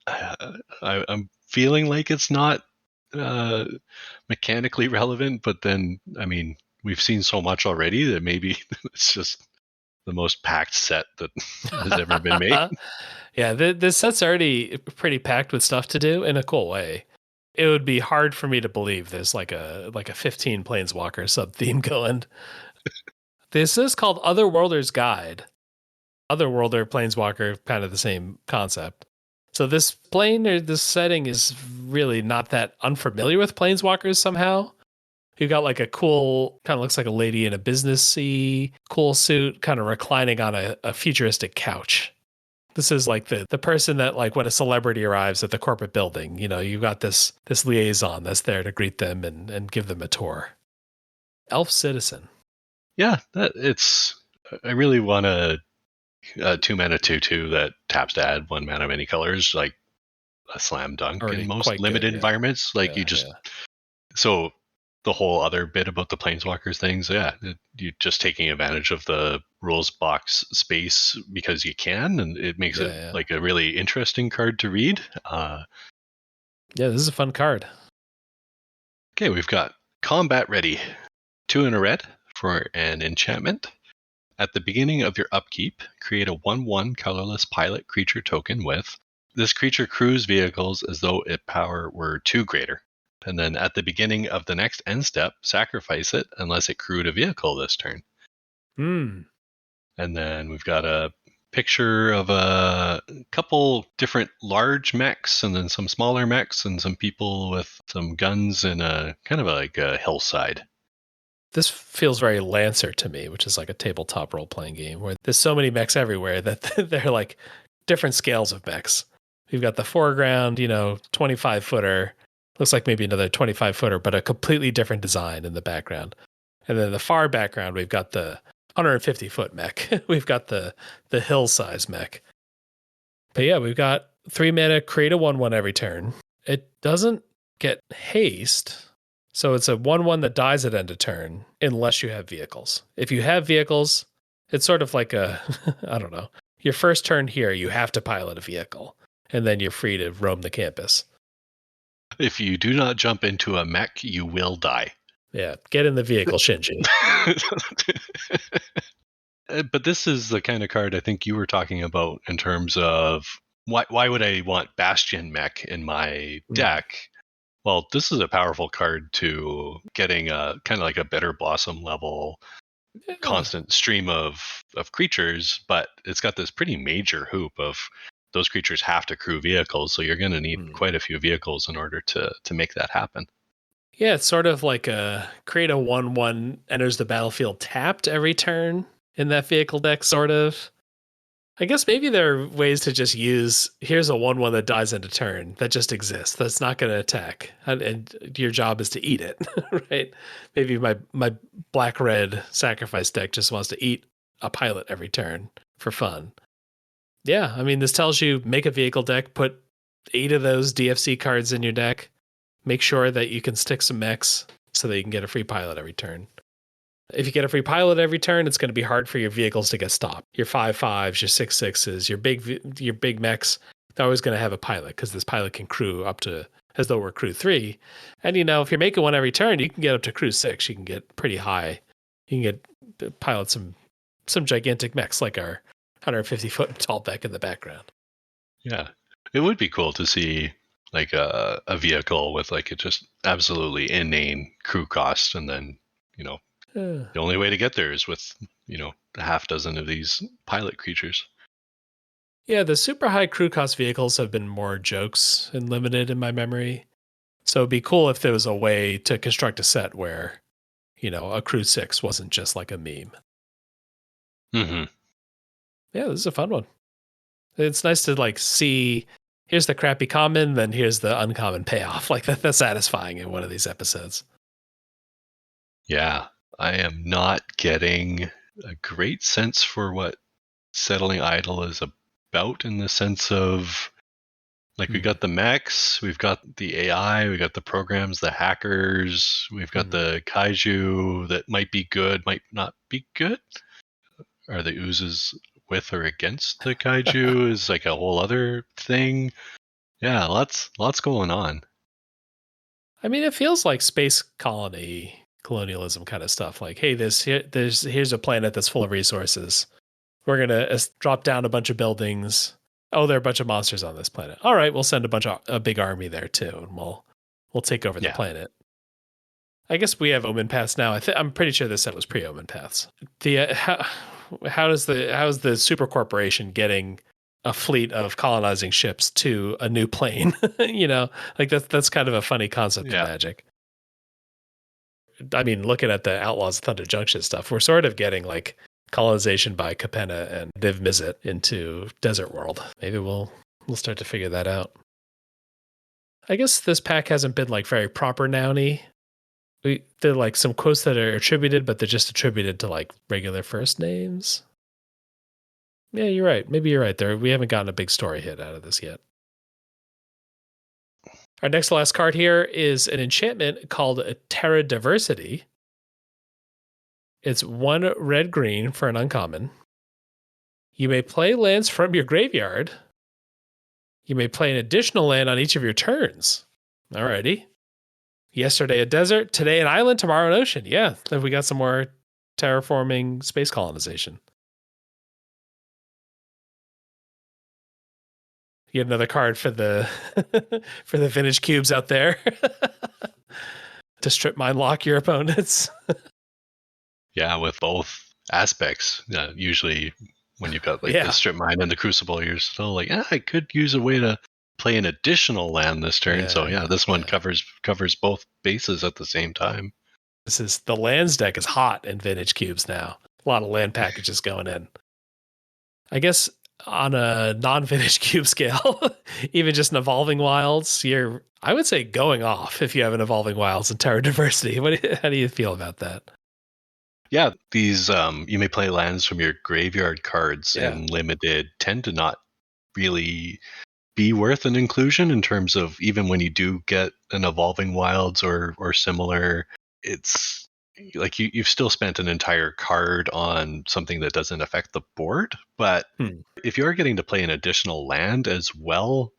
I'm feeling like it's not mechanically relevant, but then, I mean, we've seen so much already that maybe it's just the most packed set that has ever been made. Yeah, this set's already pretty packed with stuff to do in a cool way. It would be hard for me to believe there's like a 15 planeswalker sub theme going. This is called Otherworlder's Guide. Otherworlder, planeswalker, kind of the same concept. So this plane or this setting is really not that unfamiliar with planeswalkers somehow. You've got like a cool, kind of looks like a lady in a businessy cool suit, kind of reclining on a futuristic couch. This is like the person that, like, when a celebrity arrives at the corporate building, you know, you've got this liaison that's there to greet them and give them a tour. Elf Citizen. Yeah, I really want a 2 mana 2/2 that taps to add 1 mana of any colors, like a slam dunk Already in most limited environments. Like so the whole other bit about the planeswalkers things, you're just taking advantage of the rules box space because you can, and it makes it like a really interesting card to read. This is a fun card. Okay, we've got Combat Ready. 2 and a red for an enchantment. At the beginning of your upkeep, create a 1/1 colorless pilot creature token with this creature crews vehicles as though its power were 2 greater. And then at the beginning of the next end step, sacrifice it unless it crewed a vehicle this turn. And then we've got a picture of a couple different large mechs and then some smaller mechs and some people with some guns in a kind of like a hillside. This feels very Lancer to me, which is like a tabletop role-playing game where there's so many mechs everywhere that they're like different scales of mechs. We've got the foreground, 25-footer. Looks like maybe another 25-footer, but a completely different design in the background. And then the far background, we've got the 150-foot mech. We've got the hill size mech. But yeah, we've got 3 mana, create a 1/1 every turn. It doesn't get haste, so it's a 1/1 that dies at end of turn unless you have vehicles. If you have vehicles, it's sort of like I don't know. Your first turn here, you have to pilot a vehicle, and then you're free to roam the campus. If you do not jump into a mech, you will die. Yeah, get in the vehicle, Shinji. But this is the kind of card I think you were talking about in terms of why would I want Bastion mech in my deck? Well, this is a powerful card to getting a kind of like a Bitter Blossom level constant stream of creatures, but it's got this pretty major hoop of those creatures have to crew vehicles, so you're going to need quite a few vehicles in order to make that happen. Yeah, it's sort of like create a 1/1 enters the battlefield tapped every turn. in that vehicle deck, sort of. I guess maybe there are ways to just use, here's a 1/1 that dies in a turn that just exists, that's not going to attack, and your job is to eat it, right? Maybe my black-red sacrifice deck just wants to eat a pilot every turn for fun. Yeah, I mean, this tells you make a vehicle deck, put 8 of those DFC cards in your deck, make sure that you can stick some mechs so that you can get a free pilot every turn. If you get a free pilot every turn, it's going to be hard for your vehicles to get stopped. Your 5/5s, your 6/6s, your big mechs, they're always going to have a pilot because this pilot can crew up to as though we're crew 3. And if you're making one every turn, you can get up to crew 6. You can get pretty high. You can get pilot some gigantic mechs like our 150-foot tall deck in the background. Yeah, it would be cool to see like a vehicle with like a just absolutely inane crew cost, and then the only way to get there is with a half dozen of these pilot creatures. Yeah, the super high crew cost vehicles have been more jokes and limited in my memory. So it'd be cool if there was a way to construct a set where, a crew 6 wasn't just like a meme. Mm-hmm. Yeah, this is a fun one. It's nice to like see, here's the crappy common, then here's the uncommon payoff. Like that's satisfying in one of these episodes. Yeah, I am not getting a great sense for what Settling Idyll is about, in the sense of like we got the mechs, we've got the AI, we got the programs, the hackers, we've got the kaiju that might be good, might not be good. Are the oozes with or against the kaiju is like a whole other thing. Yeah, lots going on. I mean, it feels like space colony colonialism kind of stuff. Like, hey, here's a planet that's full of resources. We're gonna drop down a bunch of buildings. Oh, there are a bunch of monsters on this planet. All right, we'll send a big army there too, and we'll take over the planet. I guess we have Omen Paths now. I'm pretty sure this set was pre-Omen Paths. How is the super corporation getting a fleet of colonizing ships to a new plane? Like that's kind of a funny concept in Magic. I mean, looking at the Outlaws of Thunder Junction stuff, we're sort of getting like colonization by Capenna and Div Mizzet into Desert World. Maybe we'll start to figure that out. I guess this pack hasn't been like very proper nouny. They're like some quotes that are attributed, but they're just attributed to like regular first names. Yeah, you're right. Maybe you're right there. We haven't gotten a big story hit out of this yet. Our next to last card here is an enchantment called Terra Diversity. It's 1 red-green for an uncommon. You may play lands from your graveyard. You may play an additional land on each of your turns. Alrighty. Yesterday a desert, today an island, tomorrow an ocean. Yeah, then we got some more terraforming space colonization. You get another card for the for the vintage cubes out there to strip mine lock your opponents. Yeah, with both aspects. Usually when you've got like the strip mine and the crucible, you're still like, I could use a way to play an additional land this turn. This one covers both bases at the same time. The lands deck is hot in vintage cubes now. A lot of land packages going in. I guess on a non-vintage cube scale, even just an Evolving Wilds, I would say going off if you have an Evolving Wilds and Terra Diversity. How do you feel about that? Yeah, these you may play lands from your graveyard cards in limited tend to not really be worth an inclusion, in terms of even when you do get an Evolving Wilds or similar, it's like you've still spent an entire card on something that doesn't affect the board. But if you are getting to play an additional land as well,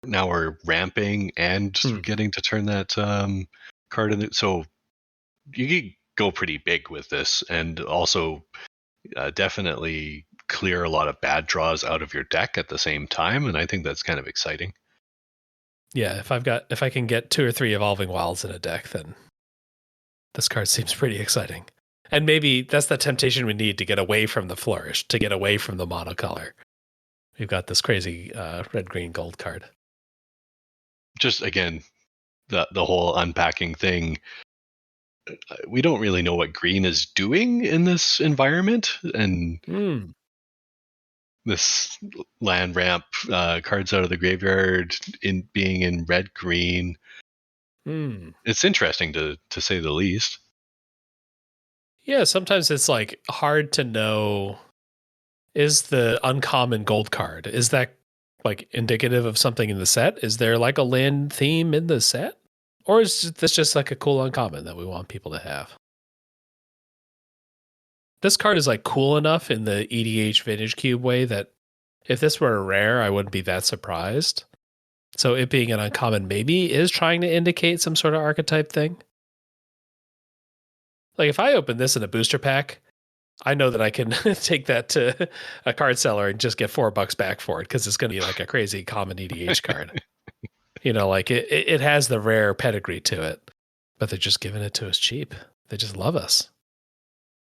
now we're ramping and getting to turn that card in. So you can go pretty big with this, and also definitely clear a lot of bad draws out of your deck at the same time. And I think that's kind of exciting. Yeah, if I can get 2 or 3 Evolving Wilds in a deck, then this card seems pretty exciting. And maybe that's the temptation we need to get away from the flourish, to get away from the monocolor. We've got this crazy red, green, gold card. Just again, the whole unpacking thing. we don't really know what green is doing in this environment, and this land ramp, cards out of the graveyard in being in red green. It's interesting to say the least. Yeah, sometimes it's like hard to know, is the uncommon gold card, is that like indicative of something in the set? Is there like a land theme in the set? Or is this just like a cool uncommon that we want people to have? This card is like cool enough in the EDH Vintage Cube way that if this were a rare, I wouldn't be that surprised. So it being an uncommon maybe is trying to indicate some sort of archetype thing. Like if I open this in a booster pack, I know that I can take that to a card seller and just get $4 back for it because it's going to be like a crazy common EDH card. Like it has the rare pedigree to it, but they're just giving it to us cheap. They just love us.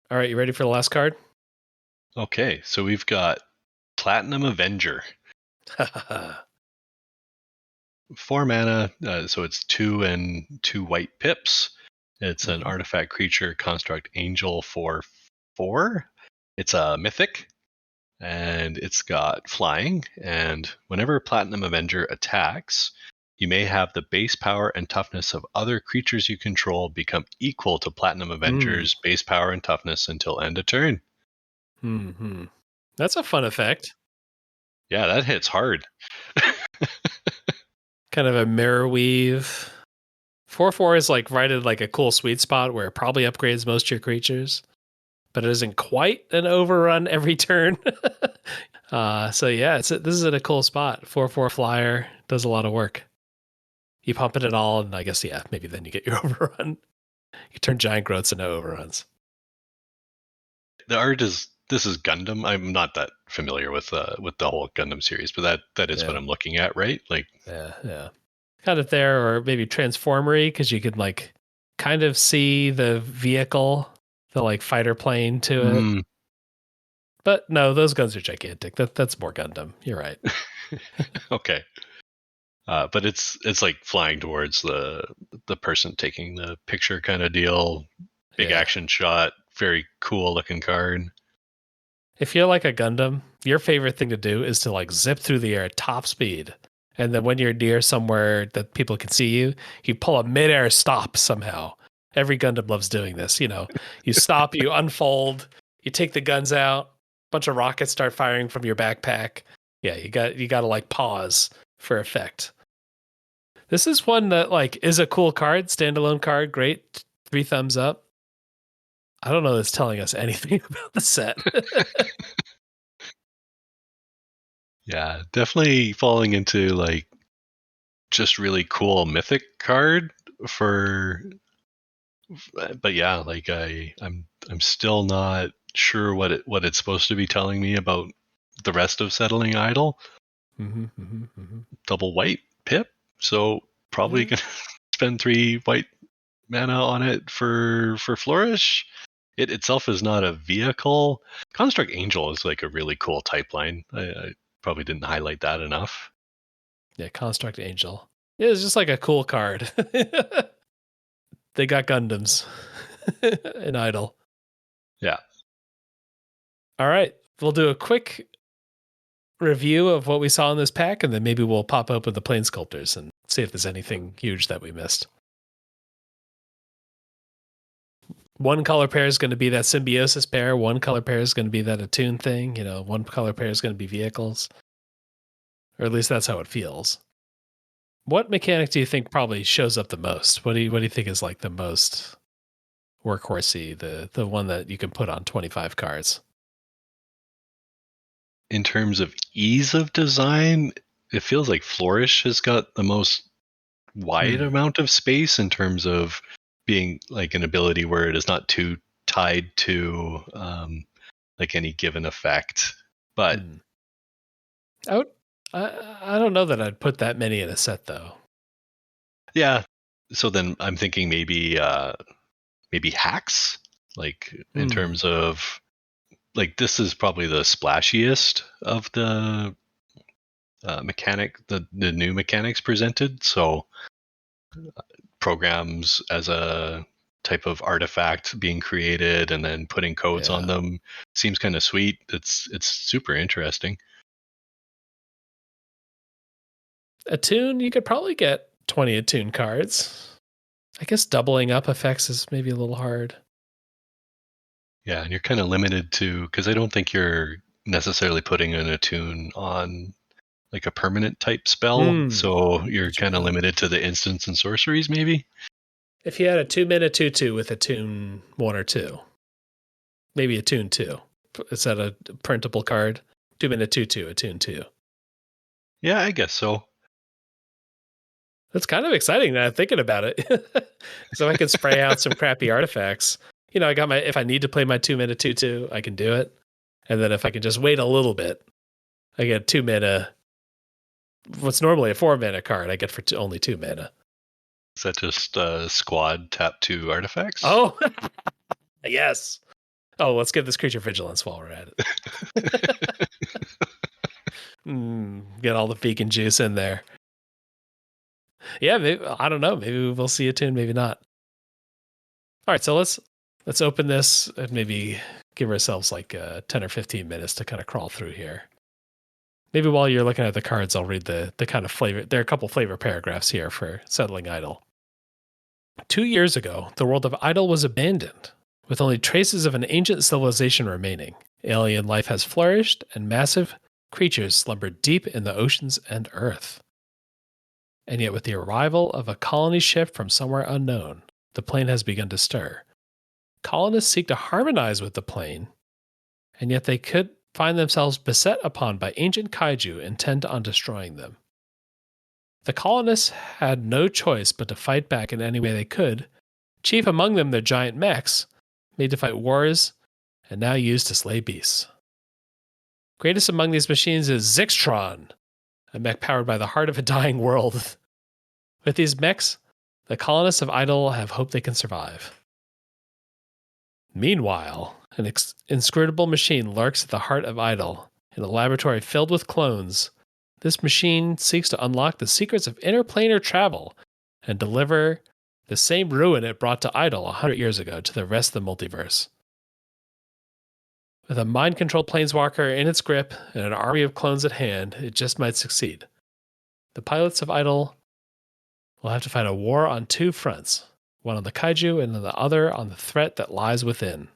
All right, you ready for the last card? Okay, so we've got Platinum Avenger. 4 mana, so it's 2 and 2 white pips. It's an artifact creature, construct angel for 4. It's a mythic, and it's got flying. And whenever Platinum Avenger attacks, you may have the base power and toughness of other creatures you control become equal to Platinum Avenger's base power and toughness until end of turn. That's a fun effect. Yeah, that hits hard. Kind of a mirror weave. 4/4 is like right at like a cool sweet spot where it probably upgrades most of your creatures, but it isn't quite an overrun every turn. So yeah, this is at a cool spot. 4/4 flyer does a lot of work. You pump it all, and I guess maybe then you get your overrun. You turn giant growths into overruns. The art is Gundam. I'm not that familiar with the whole Gundam series, but that is what I'm looking at, right? Like yeah. Kind of there, or maybe transformery, because you could like kind of see the vehicle, the like fighter plane to it. But no, those guns are gigantic. That's more Gundam. You're right. Okay. But it's like flying towards the person taking the picture kind of deal. Big action shot, very cool looking card. If you're like a Gundam, your favorite thing to do is to like zip through the air at top speed. And then when you're near somewhere that people can see you, you pull a midair stop somehow. Every Gundam loves doing this. You stop, you unfold, you take the guns out, bunch of rockets start firing from your backpack. Yeah, you got to like pause for effect. This is one that like is a cool card, standalone card, great. 3 thumbs up. I don't know that's telling us anything about the set. Yeah, definitely falling into like just really cool mythic card but yeah, like I'm still not sure what it's supposed to be telling me about the rest of Settling Idyll. Double white pip, so probably gonna spend 3 white mana on it for flourish. It itself is not a vehicle. Construct Angel is like a really cool type line. I probably didn't highlight that enough. Yeah, Construct Angel. Yeah, it's just like a cool card. They got Gundams in Idyll. Yeah. All right. We'll do a quick review of what we saw in this pack, and then maybe we'll pop open the Plane Sculptors and see if there's anything huge that we missed. One color pair is going to be that symbiosis pair. One color pair is going to be that attune thing. One color pair is going to be vehicles. Or at least that's how it feels. What mechanic do you think probably shows up the most? What do you think is like the most workhorsey, the one that you can put on 25 cards? In terms of ease of design, it feels like Flourish has got the most wide amount of space in terms of being like an ability where it is not too tied to like any given effect. But I don't know that I'd put that many in a set though. Yeah. So then I'm thinking maybe hacks, like in terms of like this is probably the splashiest of the the new mechanics presented. So programs as a type of artifact being created and then putting codes on them. Seems kind of sweet. It's super interesting. Attune, you could probably get 20 attune cards. I guess doubling up effects is maybe a little hard. Yeah, and you're kind of limited to, because I don't think you're necessarily putting an attune on like a permanent type spell, so you're kind of limited to the instants and sorceries, maybe. If you had a 2-mana 2/2 with attune 1 or 2, maybe attune 2. Is that a printable card? 2-mana 2/2, attune 2. Yeah, I guess so. That's kind of exciting now thinking about it. So I could spray out some crappy artifacts. You know, I got if I need to play my 2-mana 2/2, I can do it. And then if I can just wait a little bit, I get 2-mana. What's normally a 4-mana card, I get for only 2 mana. Is that just squad tap 2 artifacts? Oh, yes. Oh, let's give this creature vigilance while we're at it. Get all the vegan juice in there. Yeah, maybe, I don't know. Maybe we'll see a tune, maybe not. All right, so let's open this and maybe give ourselves like 10 or 15 minutes to kind of crawl through here. Maybe while you're looking at the cards, I'll read the kind of flavor. There are a couple flavor paragraphs here for Settling Idyll. 2 years ago, the world of Idyll was abandoned, with only traces of an ancient civilization remaining. Alien life has flourished, and massive creatures slumber deep in the oceans and earth. And yet with the arrival of a colony ship from somewhere unknown, the plane has begun to stir. Colonists seek to harmonize with the plane, and yet they could find themselves beset upon by ancient kaiju intent on destroying them. The colonists had no choice but to fight back in any way they could, chief among them their giant mechs, made to fight wars and now used to slay beasts. Greatest among these machines is Zixtron, a mech powered by the heart of a dying world. With these mechs, the colonists of Idyll have hope they can survive. Meanwhile, an inscrutable machine lurks at the heart of Idyll, in a laboratory filled with clones. This machine seeks to unlock the secrets of interplanar travel and deliver the same ruin it brought to Idyll 100 years ago to the rest of the multiverse. With a mind-controlled planeswalker in its grip and an army of clones at hand, it just might succeed. The pilots of Idyll will have to fight a war on 2 fronts, one on the kaiju and the other on the threat that lies within.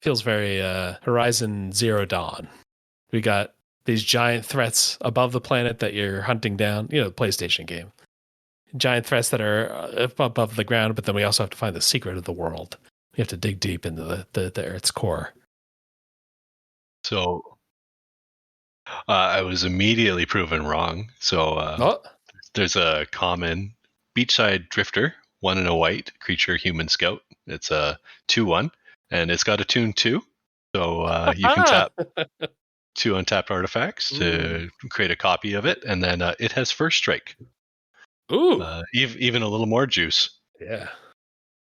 Feels very Horizon Zero Dawn. We got these giant threats above the planet that you're hunting down, you know, the PlayStation game. Giant threats that are above the ground, but then we also have to find the secret of the world. We have to dig deep into the Earth's core. So I was immediately proven wrong. So there's a common beachside drifter, 1 and a white, creature human scout. It's a 2/1, and it's got attune 2. So you can tap 2 untapped artifacts to create a copy of it, and then it has first strike. Ooh, even a little more juice. Yeah,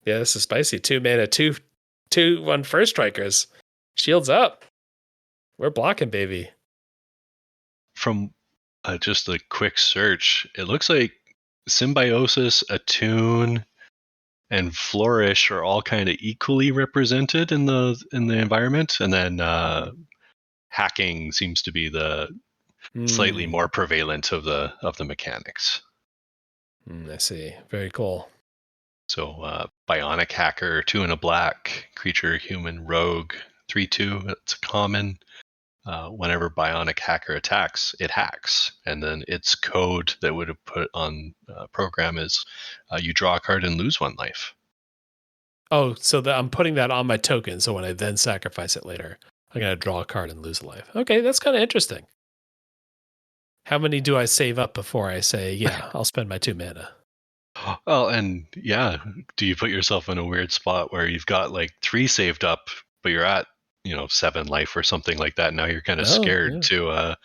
this is spicy. 2 mana, 2/1 first strikers. Shields up. We're blocking, baby. From just a quick search, it looks like Symbiosis, Attune, and Flourish are all kind of equally represented in the environment, and then hacking seems to be the slightly more prevalent of the mechanics. I see. Very cool. So Bionic Hacker, 2 and a black, creature human rogue, 3/2. That's a common. Whenever Bionic Hacker attacks, it hacks, and then its code that would have put on program is you draw a card and lose 1 life. Oh, so I'm putting that on my token, so when I then sacrifice it later, I'm going to draw a card and lose a life. Okay, that's kind of interesting. How many do I save up before I say, yeah, I'll spend my 2 mana? Well, and yeah, do you put yourself in a weird spot where you've got like 3 saved up, but you're at 7 life or something like that? Now you're kind of scared to.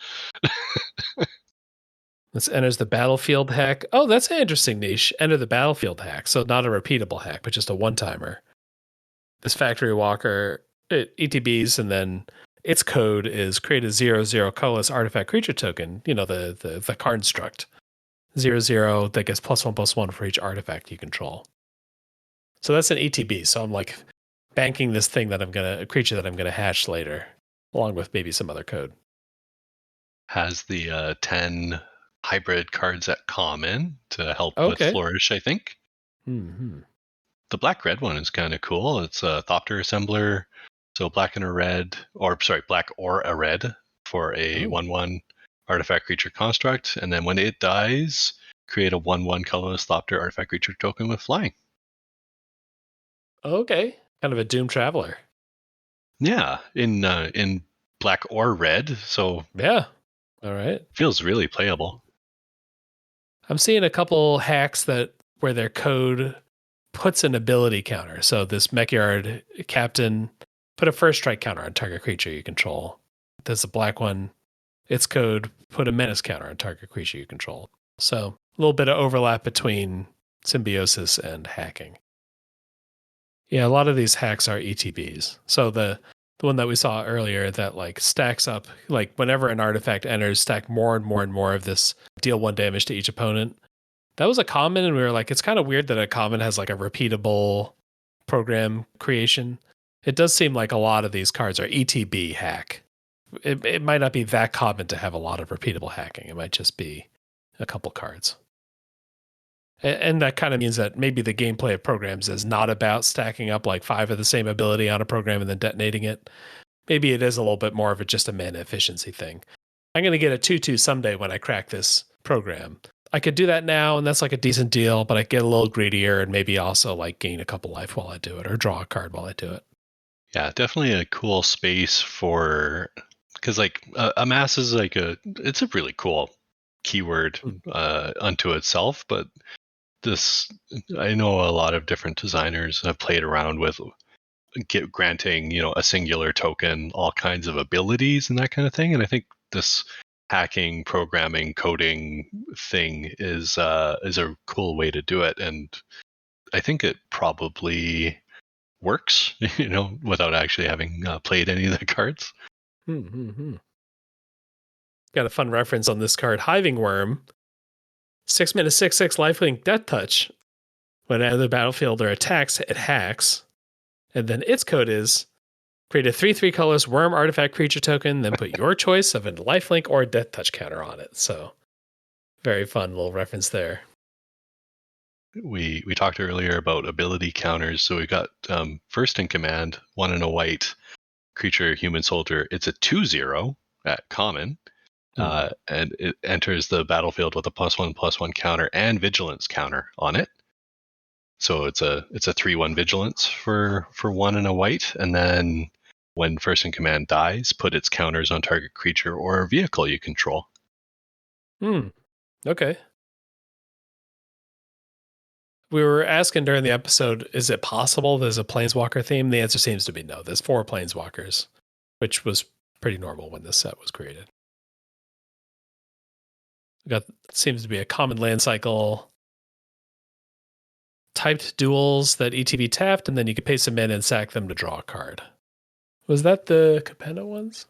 This enters the battlefield hack. Oh, that's an interesting niche. Enter the battlefield hack. So not a repeatable hack, but just a one-timer. This factory walker, it ETBs, and then its code is create a 0/0 colorless artifact creature token. You know, the construct. 0/0 that gets +1/+1 for each artifact you control. So that's an ETB. So I'm like banking this thing that a creature that I'm gonna hash later, along with maybe some other code. Has the 10 hybrid cards at common to help with Okay. flourish, I think. Mm-hmm. The black-red one is kind of cool. It's a Thopter Assembler, so black and a red, black or a red for a 1/1 artifact creature construct, and then when it dies, create a 1/1 colorless Thopter artifact creature token with flying. Okay, kind of a Doom Traveler. Yeah, in black or red, so Yeah. All right. feels really playable. I'm seeing a couple hacks where their code puts an ability counter. So this Mechyard captain put a first strike counter on target creature you control. There's a black one. Its code put a menace counter on target creature you control. So a little bit of overlap between symbiosis and hacking. Yeah, a lot of these hacks are ETBs. So the one that we saw earlier that like stacks up, like whenever an artifact enters, stack more and more and more of this, deal 1 damage to each opponent. That was a common, and we were like, it's kind of weird that a common has like a repeatable program creation. It does seem like a lot of these cards are ETB hack. It might not be that common to have a lot of repeatable hacking. It might just be a couple cards. And that kind of means that maybe the gameplay of programs is not about stacking up like 5 of the same ability on a program and then detonating it. Maybe it is a little bit more of just a mana efficiency thing. I'm going to get a 2/2 someday when I crack this program. I could do that now, and that's like a decent deal, but I get a little greedier and maybe also like gain a couple life while I do it or draw a card while I do it. Yeah, definitely a cool space for, because like a mass is like it's a really cool keyword unto itself, but I know a lot of different designers have played around with granting, a singular token all kinds of abilities and that kind of thing, and I think this hacking, programming, coding thing is a cool way to do it, and I think it probably works, without actually having played any of the cards. Got a fun reference on this card, Hiving Worm. 6 mana 6/6 lifelink Death Touch. When out of the battlefield or attacks, it hacks. And then its code is create a 3/3 colorless worm artifact creature token, then put your choice of a lifelink or a Death Touch counter on it. So very fun little reference there. We talked earlier about ability counters, so we got first in command, 1 and a white creature, human soldier. It's a 2/0 at common. And it enters the battlefield with a +1/+1 counter and vigilance counter on it. So it's a 3/1 vigilance for 1 and a white, and then when first in command dies, put its counters on target creature or vehicle you control. Okay. We were asking during the episode, is it possible there's a Planeswalker theme? The answer seems to be no. There's 4 Planeswalkers, which was pretty normal when this set was created. Seems to be a common land cycle. Typed duels that ETB tapped, and then you could pay some in and sack them to draw a card. Was that the Capenna ones?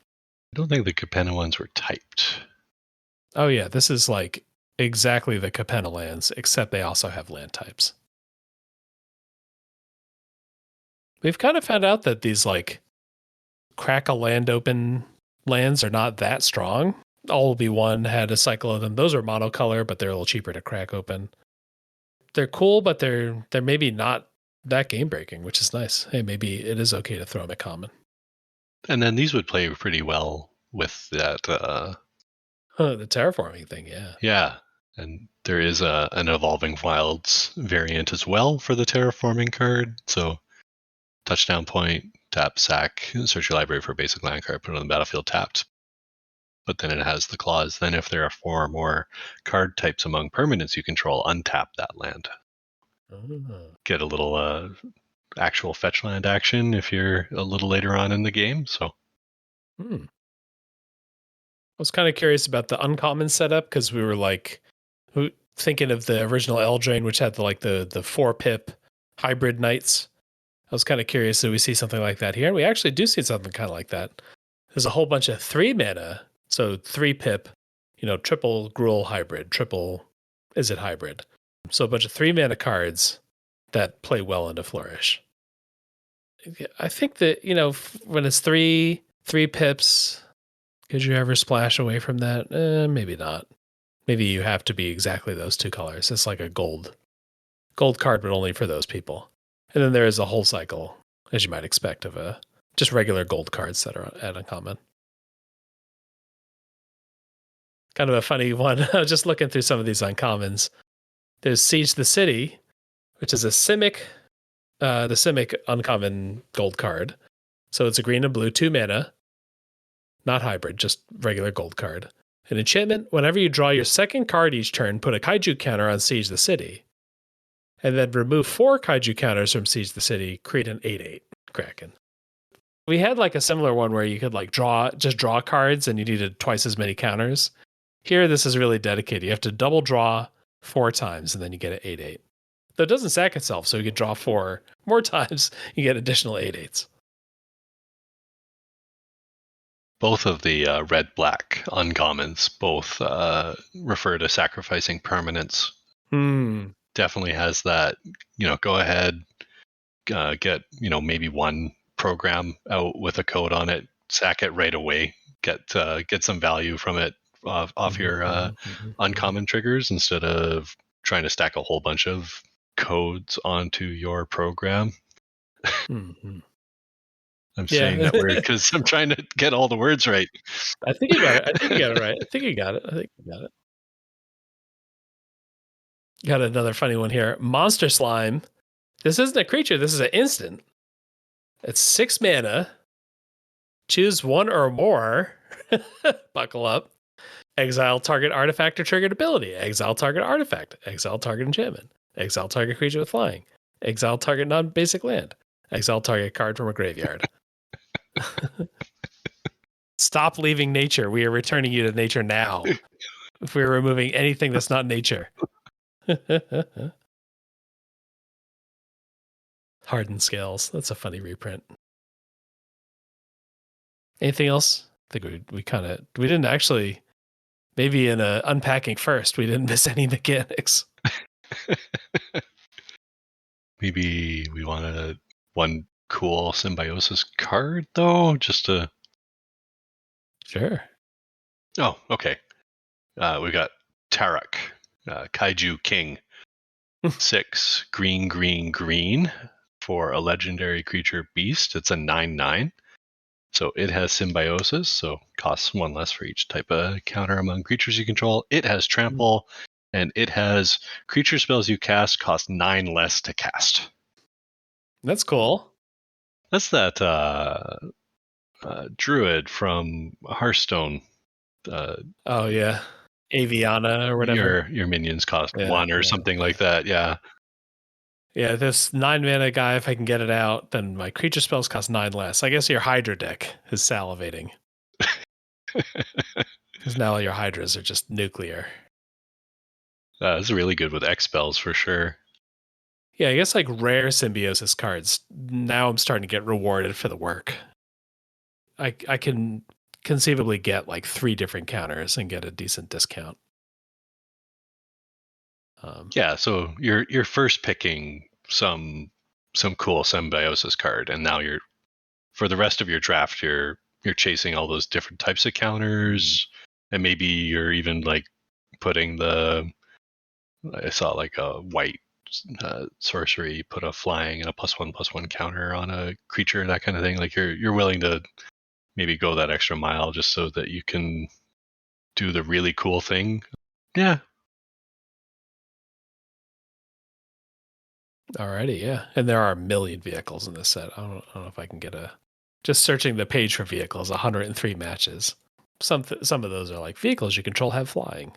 I don't think the Capenna ones were typed. Oh yeah, this is like exactly the Capenna lands, except they also have land types. We've kind of found out that these like crack a land open lands are not that strong. All will be one had a cycle of them. Those are monocolor, but they're a little cheaper to crack open. They're cool, but they're maybe not that game breaking, which is nice. Hey, maybe it is okay to throw them at common. And then these would play pretty well with that. The terraforming thing, yeah. Yeah, and there is an Evolving Wilds variant as well for the terraforming card. So touchdown point, tap, sack, search your library for a basic land card, put it on the battlefield tapped. But then it has the clause, then if there are 4 or more card types among permanents you control, untap that land. Get a little actual fetch land action if you're a little later on in the game. So I was kind of curious about the uncommon setup because we were like thinking of the original Eldraine, which had the 4-pip hybrid knights. I was kind of curious that we see something like that here. And we actually do see something kind of like that. There's a whole bunch of 3 mana. So 3-pip, triple Gruul hybrid, triple. is it hybrid? So a bunch of 3 mana cards that play well into Flourish. I think that, when it's three pips, could you ever splash away from that? Maybe not. Maybe you have to be exactly those 2 colors. It's like a gold card, but only for those people. And then there is a whole cycle, as you might expect, of just regular gold cards that are at uncommon. Kind of a funny one. I was just looking through some of these uncommons. There's Siege the City, which is a Simic, the Simic uncommon gold card. So it's a green and blue, 2 mana, not hybrid, just regular gold card. An enchantment, whenever you draw your second card each turn, put a kaiju counter on Siege the City. And then remove 4 kaiju counters from Siege the City, create an 8/8 Kraken. We had like a similar one where you could like draw cards and you needed twice as many counters. Here, this is really dedicated. You have to double draw 4 times and then you get an 8/8. Though it doesn't sack itself, so you can draw 4 more times, you get additional 8/8s. Both of the red-black uncommons both refer to sacrificing permanents. Definitely has that, go ahead, get, maybe one program out with a code on it, sack it right away, get some value from it off your uncommon triggers instead of trying to stack a whole bunch of codes onto your program. I'm saying that word because I'm trying to get all the words right. I think you got it. I think you got it right. I think you got it. Got another funny one here. Monster Slime. This isn't a creature. This is an instant. It's 6 mana. Choose 1 or more. Buckle up. Exile target artifact or triggered ability. Exile target artifact. Exile target enchantment. Exile target creature with flying. Exile target non-basic land. Exile target card from a graveyard. Stop leaving nature. We are returning you to nature now. If we're removing anything that's not nature. Hardened Scales. That's a funny reprint. Anything else? I think we didn't actually, maybe in Unpacking first, we didn't miss any mechanics. Maybe we wanted one cool Symbiosis card, though, just to... Sure. Oh, okay. We got Tarak, Kaiju King. 6 green for a legendary creature beast. It's a 9/9. So it has Symbiosis, so costs 1 less for each type of counter among creatures you control. It has Trample, and it has creature spells you cast cost 9 less to cast. That's cool. That's that druid from Hearthstone. Oh yeah, Aviana or whatever. Your minions cost 1 or something like that. Yeah. Yeah, this 9 mana guy, if I can get it out, then my creature spells cost 9 less. I guess your Hydra deck is salivating. Because now your Hydras are just nuclear. It's really good with X spells for sure. Yeah, I guess like rare Symbiosis cards, now I'm starting to get rewarded for the work. I can conceivably get like 3 different counters and get a decent discount. Yeah, so you're first picking some cool Symbiosis card, and now for the rest of your draft you're chasing all those different types of counters, and maybe you're even like putting I saw like a white sorcery, put a flying and a +1/+1 counter on a creature, that kind of thing. Like you're willing to maybe go that extra mile just so that you can do the really cool thing. Yeah. Alrighty, yeah. And there are a million vehicles in this set. I don't know if I can get just searching the page for vehicles, 103 matches. Some of those are like vehicles you control have flying.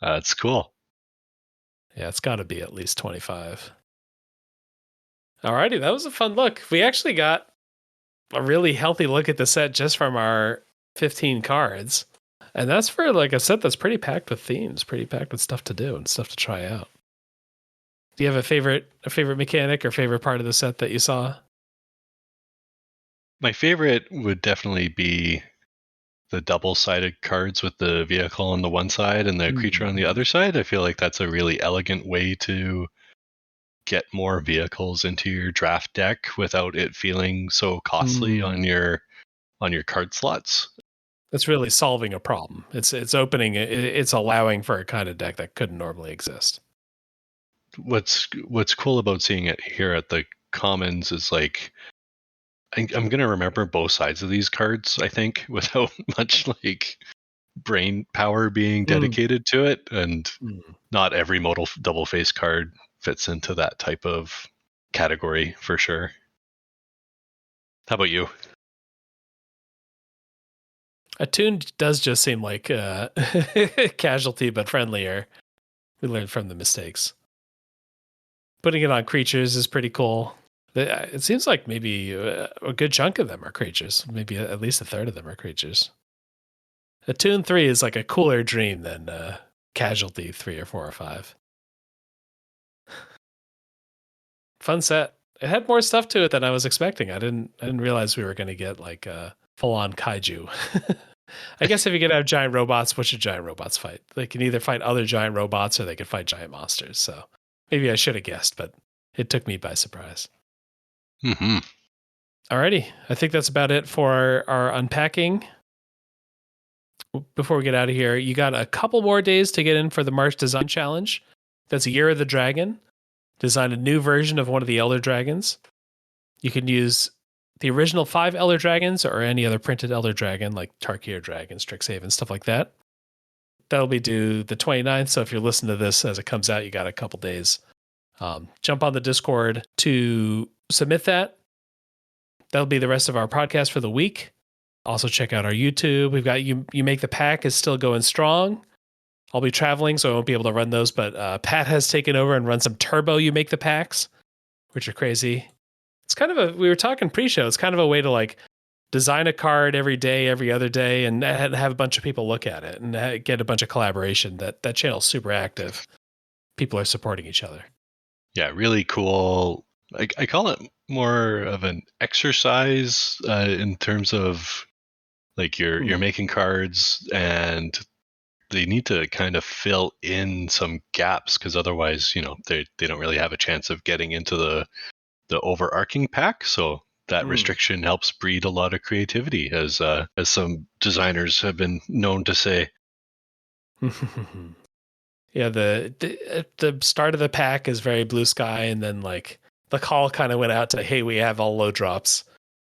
It's cool. Yeah, it's got to be at least 25. Alrighty, that was a fun look. We actually got a really healthy look at the set just from our 15 cards. And that's for like a set that's pretty packed with themes, pretty packed with stuff to do and stuff to try out. Do you have a favorite mechanic or favorite part of the set that you saw? My favorite would definitely be the double-sided cards with the vehicle on the one side and the creature on the other side. I feel like that's a really elegant way to get more vehicles into your draft deck without it feeling so costly on your card slots. That's really solving a problem. It's opening, it's allowing for a kind of deck that couldn't normally exist. What's cool about seeing it here at the Commons is like, I'm going to remember both sides of these cards, I think, without much like brain power being dedicated to it. And not every modal double face card fits into that type of category for sure. How about you? Attuned does just seem like casualty, but friendlier. We learned from the mistakes. Putting it on creatures is pretty cool. It seems like maybe a good chunk of them are creatures. Maybe at least a third of them are creatures. Attune 3 is like a cooler dream than Casualty 3 or 4 or 5. Fun set. It had more stuff to it than I was expecting. I didn't realize we were going to get like a full-on kaiju. I guess if you could have giant robots, what should giant robots fight? They can either fight other giant robots or they can fight giant monsters. So maybe I should have guessed, but it took me by surprise. Mm-hmm. Alrighty. I think that's about it for our unpacking. Before we get out of here, you got a couple more days to get in for the March Design Challenge. That's Year of the Dragon. Design a new version of one of the Elder Dragons. You can use the original 5 Elder Dragons or any other printed Elder Dragon like Tarkir Dragon, Strixhaven, stuff like that. That'll be due the 29th, so if you're listening to this as it comes out, you got a couple days. Jump on the Discord to submit that. That'll be the rest of our podcast for the week. Also check out our YouTube. We've got You Make the Pack is still going strong. I'll be traveling, so I won't be able to run those, but Pat has taken over and run some Turbo You Make the Packs, which are crazy. It's kind of we were talking pre-show, it's kind of a way to like design a card every day, every other day, and have a bunch of people look at it and get a bunch of collaboration. That channel's super active. People are supporting each other. Yeah, really cool. I call it more of an exercise in terms of like you're making cards and they need to kind of fill in some gaps because otherwise, they don't really have a chance of getting into the overarching pack. So that restriction helps breed a lot of creativity, as some designers have been known to say. Yeah, the start of the pack is very blue sky, and then like the call kind of went out to, hey, we have all low drops.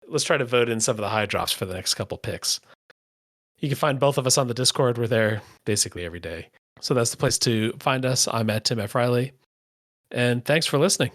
Let's try to vote in some of the high drops for the next couple picks. You can find both of us on the Discord. We're there basically every day. So that's the place to find us. I'm at Tim F. Riley. And thanks for listening.